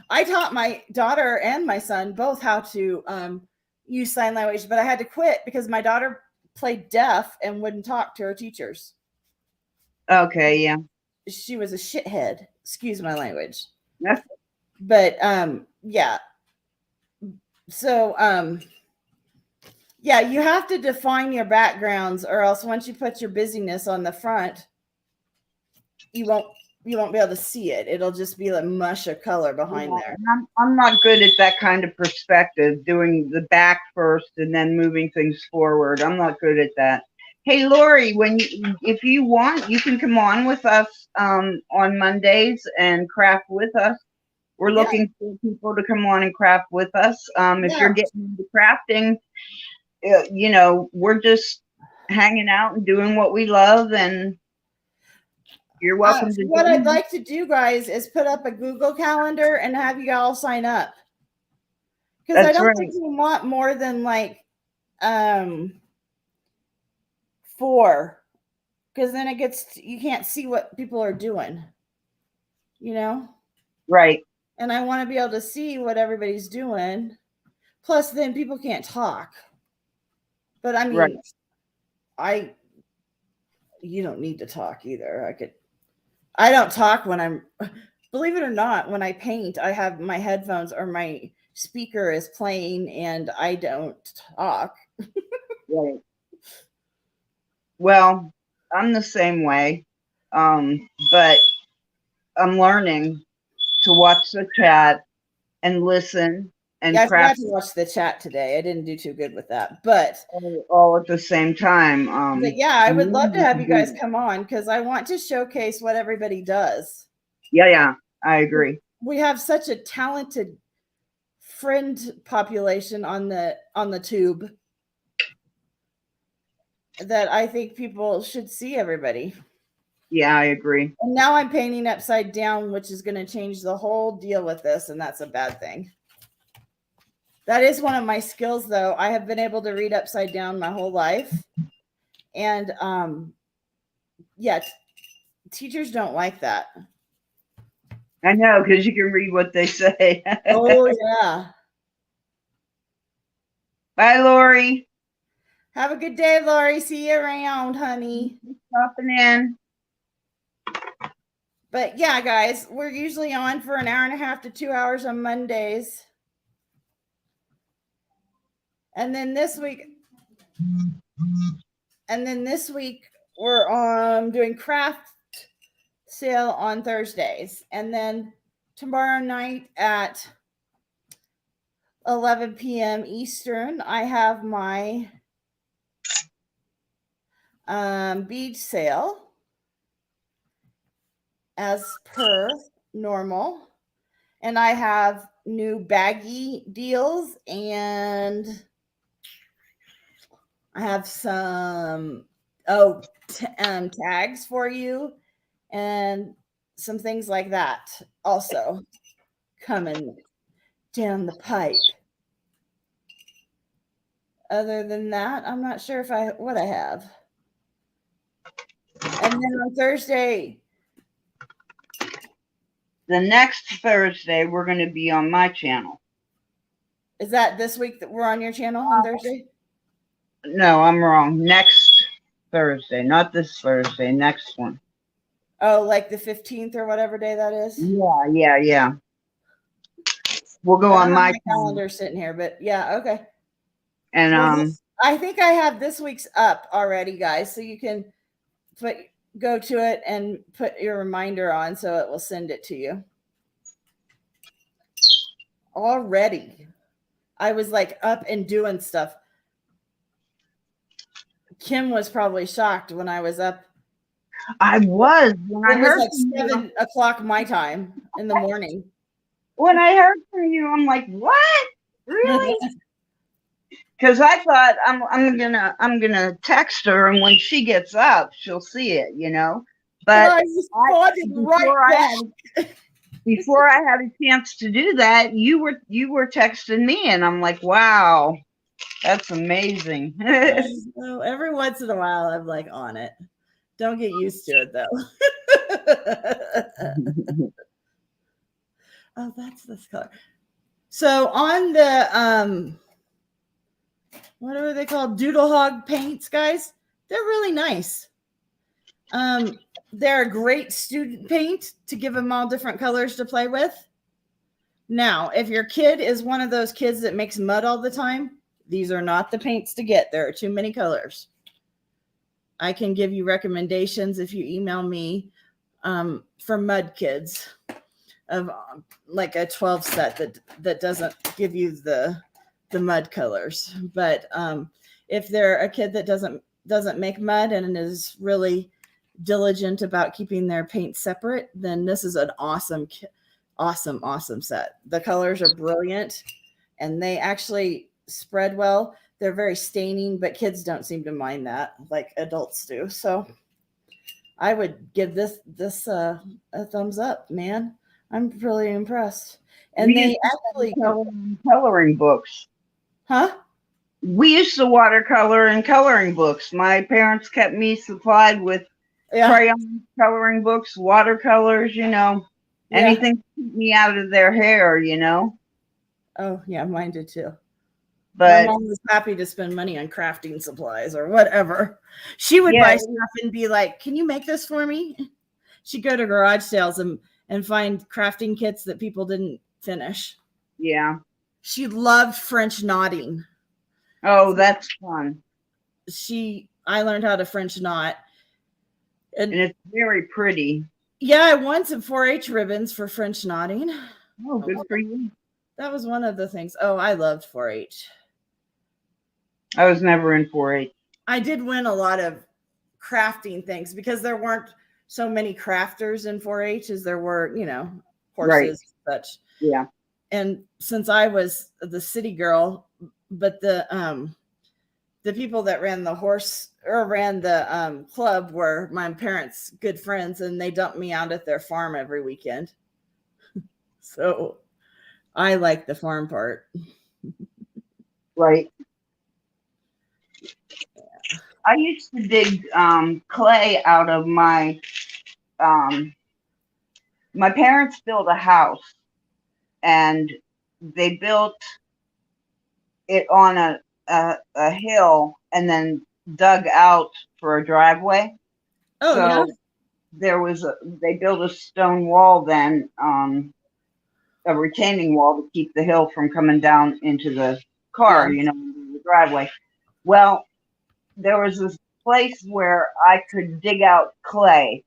I taught my daughter and my son both how to use sign language, but I had to quit because my daughter played deaf and wouldn't talk to her teachers. Okay, yeah. She was a shithead. Excuse my language. That's But yeah. So yeah, you have to define your backgrounds, or else once you put your busyness on the front, you won't be able to see it. It'll just be like mush of color behind there. I'm not good at that kind of perspective, doing the back first and then moving things forward. I'm not good at that. Hey, Lori, if you want, you can come on with us on Mondays and craft with us. We're looking for people to come on and craft with us. If you're getting into crafting, you know, we're just hanging out and doing what we love, and you're welcome to. What I'd like to do, guys, is put up a Google Calendar and have you all sign up. Because I don't think we want more than like 4. Because then you can't see what people are doing. You know? Right. And I want to be able to see what everybody's doing. Plus, then people can't talk. But I mean, you don't need to talk either. I don't talk when believe it or not, when I paint, I have my headphones or my speaker is playing and I don't talk. Right. Well, I'm the same way. But I'm learning to watch the chat and listen and I craft. forgot to watch the chat today. I didn't do too good with that, but all at the same time. But yeah, I would love to have you guys come on because I want to showcase what everybody does. Yeah, I agree. We have such a talented friend population on the tube that I think people should see everybody. Yeah, I agree. And now I'm painting upside down, which is going to change the whole deal with this, and that's a bad thing. That is one of my skills, though. I have been able to read upside down my whole life. And yeah, teachers don't like that. I know, because you can read what they say. Oh, yeah. Bye, Lori. Have a good day, Lori. See you around, honey. Popping in. But yeah, guys, we're usually on for an hour and a half to 2 hours on Mondays. And then this week we're doing craft sale on Thursdays. And then tomorrow night at 11 p.m. Eastern, I have my bead sale as per normal. And I have new baggy deals, and I have some tags for you and some things like that also coming down the pipe. Other than that, I'm not sure what I have. And then on Thursday, the next Thursday, we're going to be on my channel. Is that this week that we're on your channel on Thursday? No, I'm wrong. Next Thursday, not this Thursday, next one. Oh, like the 15th or whatever day that is? Yeah. We'll go I on don't my have my calendar sitting here, but yeah, okay. and Well, I think I have this week's up already, guys, so you can go to it and put your reminder on so it will send it to you. Already. I was like up and doing stuff. Kim was probably shocked when I was up. I was when It was like 7 o'clock my time in the morning. When I heard from you, I'm like, what? Really? Because I thought I'm gonna text her, and when she gets up, she'll see it, you know. But I responded right back. Before I had a chance to do that, you were texting me, and I'm like, wow, that's amazing. So every once in a while, I'm like on it. Don't get used to it though. Oh, that's this color. So on the what are they called? Doodle Hog paints, guys. They're really nice. They're a great student paint to give them all different colors to play with. Now, if your kid is one of those kids that makes mud all the time, these are not the paints to get. There are too many colors. I can give you recommendations if you email me for mud kids of like a 12 set that doesn't give you the mud colors. But if they're a kid that doesn't make mud and is really diligent about keeping their paint separate, then this is an awesome set. The colors are brilliant and they actually spread well. They're very staining, but kids don't seem to mind that like adults do. So I would give this a thumbs up, man. I'm really impressed. And they actually coloring books. Huh? We used to watercolor and coloring books. My parents kept me supplied with crayon coloring books, watercolors, you know, anything to keep me out of their hair, you know. Oh, yeah, mine did too. But my mom was happy to spend money on crafting supplies or whatever. She would buy stuff and be like, can you make this for me? She'd go to garage sales and find crafting kits that people didn't finish. Yeah. She loved French knotting. Oh, that's fun. I learned how to French knot. And it's very pretty. Yeah, I won some 4-H ribbons for French knotting. Oh, good for you. That was one of the things. Oh, I loved 4-H. I was never in 4-H. I did win a lot of crafting things because there weren't so many crafters in 4-H as there were, you know, horses and such. Yeah. And since I was the city girl, but the people that ran the club were my parents' good friends, and they dumped me out at their farm every weekend. So I like the farm part. Right. I used to dig clay out of my parents built a house, and they built it on a hill and then dug out for a driveway. Oh, so yeah. They built a stone wall then, a retaining wall to keep the hill from coming down into the car, you know, into the driveway. Well, there was this place where I could dig out clay,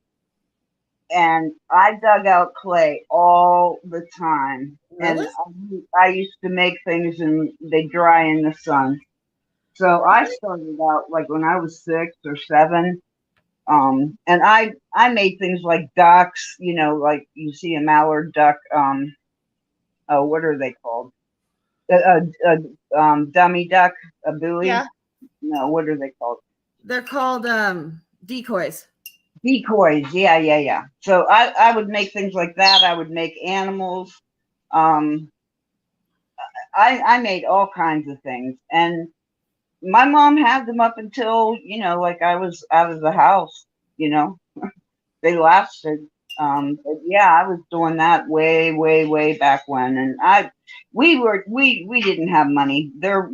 and I dug out clay all the time. Really? And I used to make things and they dry in the sun. So I started out like when I was 6 or 7. And I made things like ducks, you know, like you see a mallard duck. What are they called? Dummy duck, a buoy. Yeah. No, what are they called? They're called decoys. Decoys, yeah. So I would make things like that. I would make animals. I made all kinds of things, and my mom had them up until, you know, like I was out of the house. You know, they lasted. But yeah, I was doing that way, way, way back when, and we didn't have money there.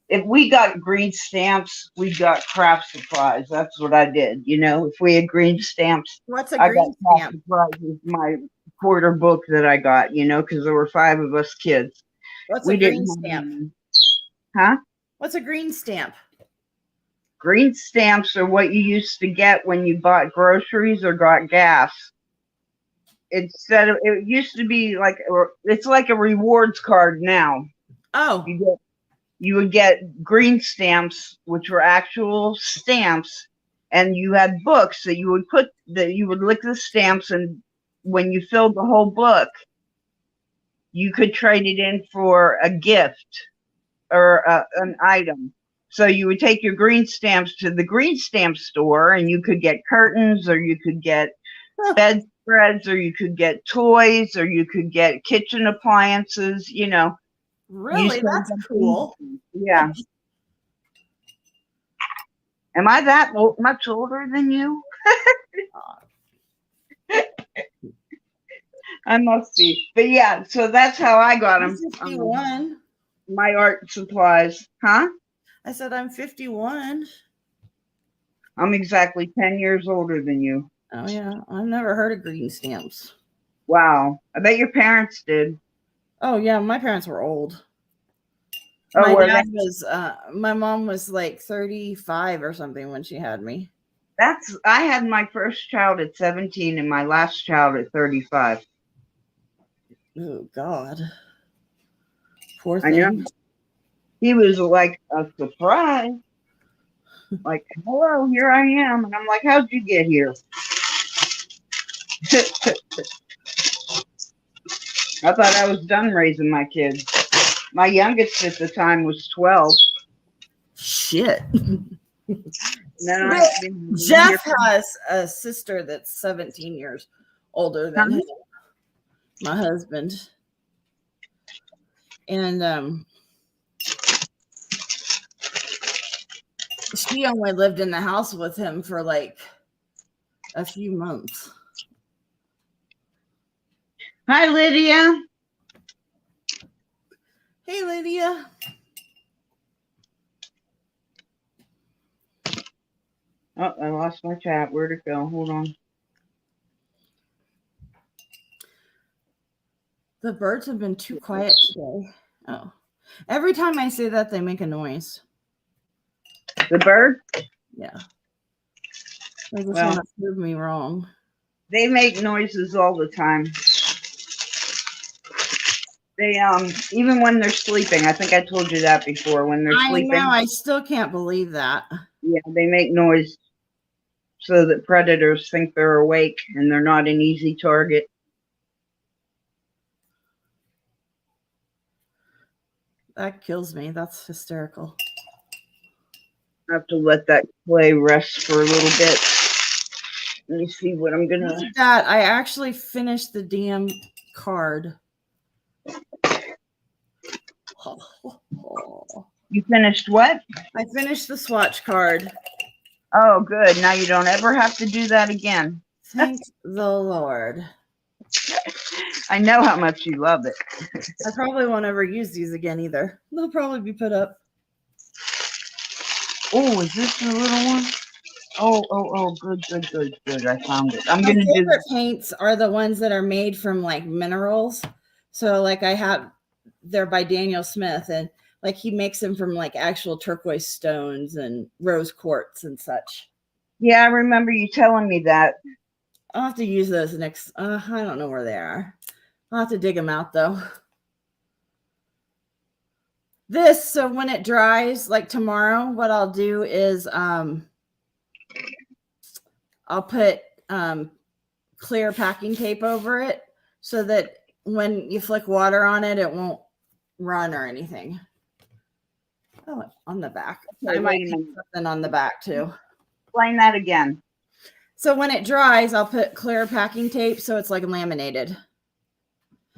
If we got green stamps, we got craft supplies. That's what I did. If we had green stamps, What's a I got green craft stamp? supplies with my quarter book that I got. Because there were 5 of us kids. What's a We didn't green have stamp? money. Huh? What's a green stamp? Green stamps are what you used to get when you bought groceries or got gas. It used to be it's like a rewards card now. Oh, You would get green stamps, which were actual stamps, and you had books that you would lick the stamps, and when you filled the whole book, you could trade it in for a gift or an item. So you would take your green stamps to the green stamp store, and you could get curtains, or you could get bedspreads, or you could get toys, or you could get kitchen appliances. really? That's cool. Yeah. Am I that much older than you? I must be. But yeah, so that's how I got them. 51. My art supplies. Huh? I said I'm 51. I'm exactly 10 years older than you. Oh, yeah. I've never heard of green stamps. Wow. I bet your parents did. Oh, yeah. My parents were old. Oh, My mom was like 35 or something when she had me. I had my first child at 17 and my last child at 35. Oh, God. Poor thing. I know. He was like a surprise. Like, hello, here I am. And I'm like, how'd you get here? I thought I was done raising my kids. My youngest at the time was 12. Shit. Then Jeff has a sister that's 17 years older than him, my husband. And she only lived in the house with him for like a few months. Hi, Lydia. Hey, Lydia. Oh, I lost my chat. Where'd it go? Hold on. The birds have been too quiet today. Oh. Every time I say that, they make a noise. The bird? Yeah. They just want to prove me wrong. They make noises all the time. They even when they're sleeping. I think I told you that before. When they're sleeping. I know. I still can't believe that. Yeah, they make noise so that predators think they're awake and they're not an easy target. That kills me. That's hysterical. I have to let that clay rest for a little bit. Let me see what I'm gonna. Look at that. I actually finished the damn card. You finished what? I finished the swatch card. Oh, good. Now you don't ever have to do that again. Thank the Lord. I know how much you love it. I probably won't ever use these again either. They'll probably be put up. Oh, is this the little one? Oh, good. I found it. My favorite paints are the ones that are made from like minerals. So like they're by Daniel Smith, and like he makes them from like actual turquoise stones and rose quartz and such. Yeah, I remember you telling me that. I'll have to use those next. I don't know where they are. I'll have to dig them out though. So when it dries, like tomorrow, what I'll do is I'll put clear packing tape over it so that when you flick water on it, it won't run or anything. Oh, on the back. Okay, I might put something on the back too. Explain that again. So when it dries, I'll put clear packing tape so it's like laminated.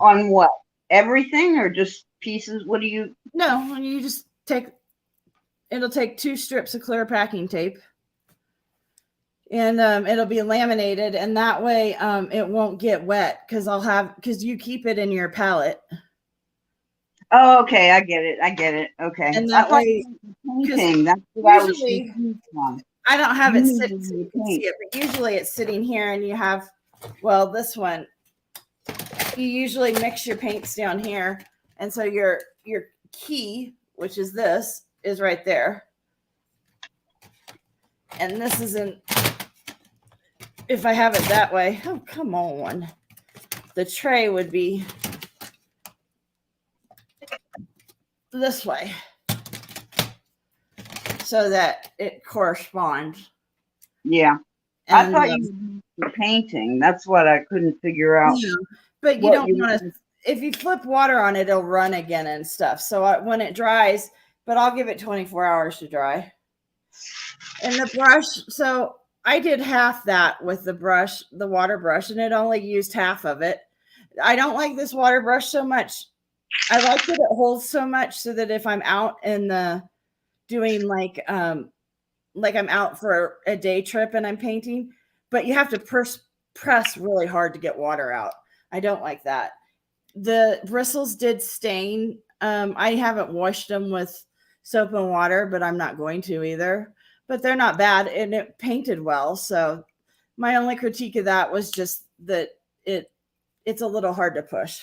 On what? Everything or just pieces? What do you? No, you just it'll take 2 strips of clear packing tape. and it'll be laminated, and that way it won't get wet because you keep it in your palette. Oh, okay, I get it. Okay. And I that thought way, you were because painting. That's what I was usually confused on. I don't have it sit, so you can paint. see it, but usually it's sitting here, and you have, well, this one, you usually mix your paints down here, and so your key, which is this, is right there. And this isn't, if I have it that way, oh, come on. The tray would be this way so that it corresponds. Yeah. And, I thought you were painting. That's what I couldn't figure out. Yeah, but you don't want to, if you flip water on it, it'll run again and stuff. So when it dries, but I'll give it 24 hours to dry. And the brush, so I did half that with the brush, the water brush, and it only used half of it. I don't like this water brush so much. I like that it holds so much so that if I'm out in the doing like I'm out for a day trip and I'm painting, but you have to press really hard to get water out. I don't like that. The bristles did stain. I haven't washed them with soap and water, but I'm not going to either. But they're not bad, and it painted well. So my only critique of that was just that it's a little hard to push.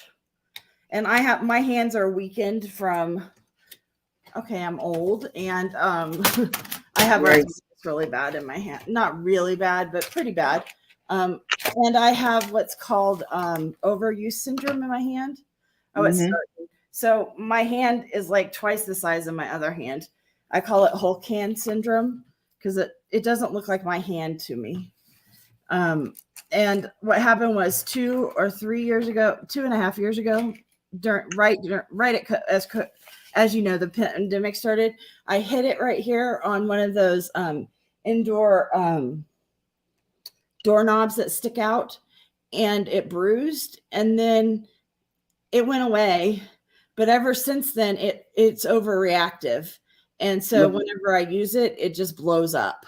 And my hands are weakened from, okay, I'm old, and I have arthritis really bad in my hand. Not really bad, but pretty bad. And I have what's called overuse syndrome in my hand. Oh, it's starting. So my hand is like twice the size of my other hand. I call it Hulk hand syndrome because it doesn't look like my hand to me. And what happened was 2.5 years ago, right as you know, the pandemic started, I hit it right here on one of those indoor doorknobs that stick out, and it bruised, and then it went away. But ever since then, it's overreactive. And so whenever I use it, it just blows up.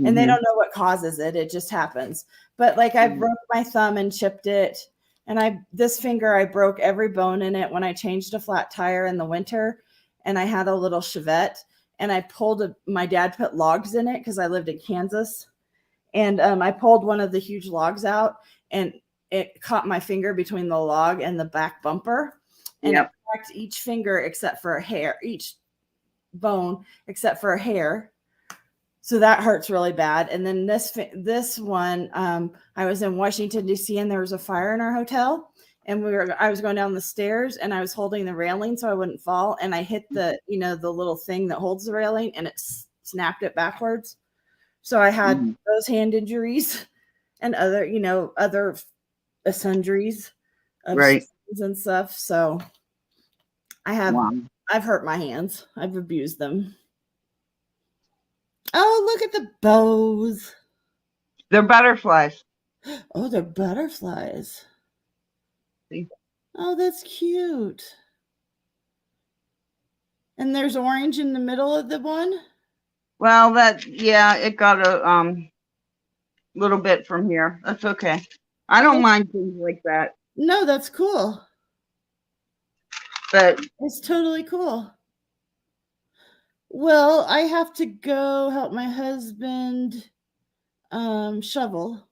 And they don't know what causes it. It just happens. But like I broke my thumb and chipped it. And this finger, I broke every bone in it when I changed a flat tire in the winter. And I had a little Chevette. And I my dad put logs in it because I lived in Kansas. And I pulled one of the huge logs out, and it caught my finger between the log and the back bumper. And it cracked each finger except for a hair, each bone except for a hair. So that hurts really bad. And then this one, I was in Washington, D.C., and there was a fire in our hotel. And I was going down the stairs, and I was holding the railing so I wouldn't fall. And I hit the little thing that holds the railing, and it snapped it backwards. So I had those hand injuries and other sundries of and stuff. So I've hurt my hands. I've abused them. Oh, look at the bows. They're butterflies. Oh, they're butterflies. See? Oh, that's cute. And there's orange in the middle of the one? Well, it got a little bit from here. That's okay. I don't mind things like that. No, that's cool. But it's totally cool. Well, I have to go help my husband shovel.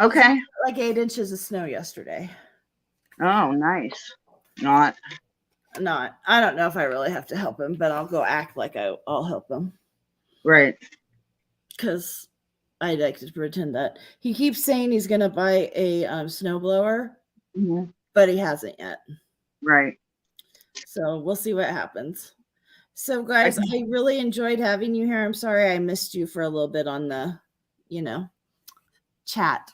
Okay. Like 8 inches of snow yesterday. Oh, nice. Not. I don't know if I really have to help him, but I'll go act like I'll help him. Right. Because I like to pretend that. He keeps saying he's going to buy a snowblower, but he hasn't yet. Right. So we'll see what happens. So, guys, I really enjoyed having you here. I'm sorry I missed you for a little bit on the, chat.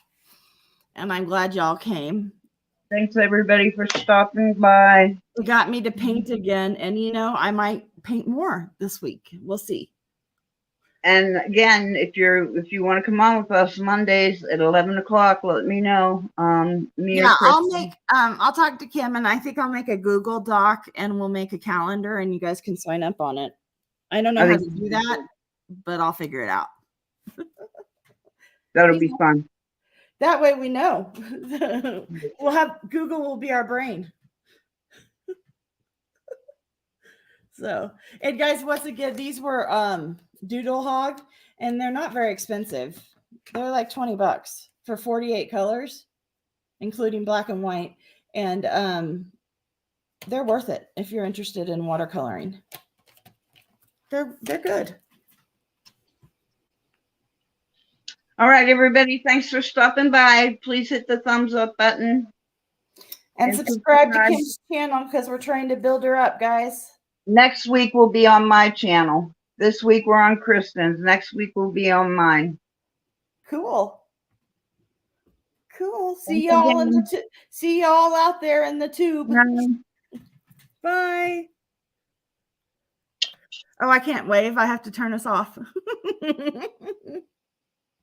And I'm glad y'all came. Thanks, everybody, for stopping by. It got me to paint again. And, I might paint more this week. We'll see. And again, if you want to come on with us Mondays at 11 o'clock, let me know. I'll talk to Kim, and I think I'll make a Google Doc, and we'll make a calendar, and you guys can sign up on it. I don't know how to do that. but I'll figure it out. That'll be fun. That way we know. We'll have Google will be our brain. So, and guys, once again, these were Doodle Hog, and they're not very expensive. They're like $20 for 48 colors, including black and white. And they're worth it if you're interested in watercoloring. They're good. All right, everybody. Thanks for stopping by. Please hit the thumbs up button. And subscribe to Kim's channel because we're trying to build her up, guys. Next week will be on my channel. This week we're on Kristin's. Next week will be on mine. Cool. See y'all see y'all out there in the tube. Bye. Oh, I can't wave. I have to turn us off.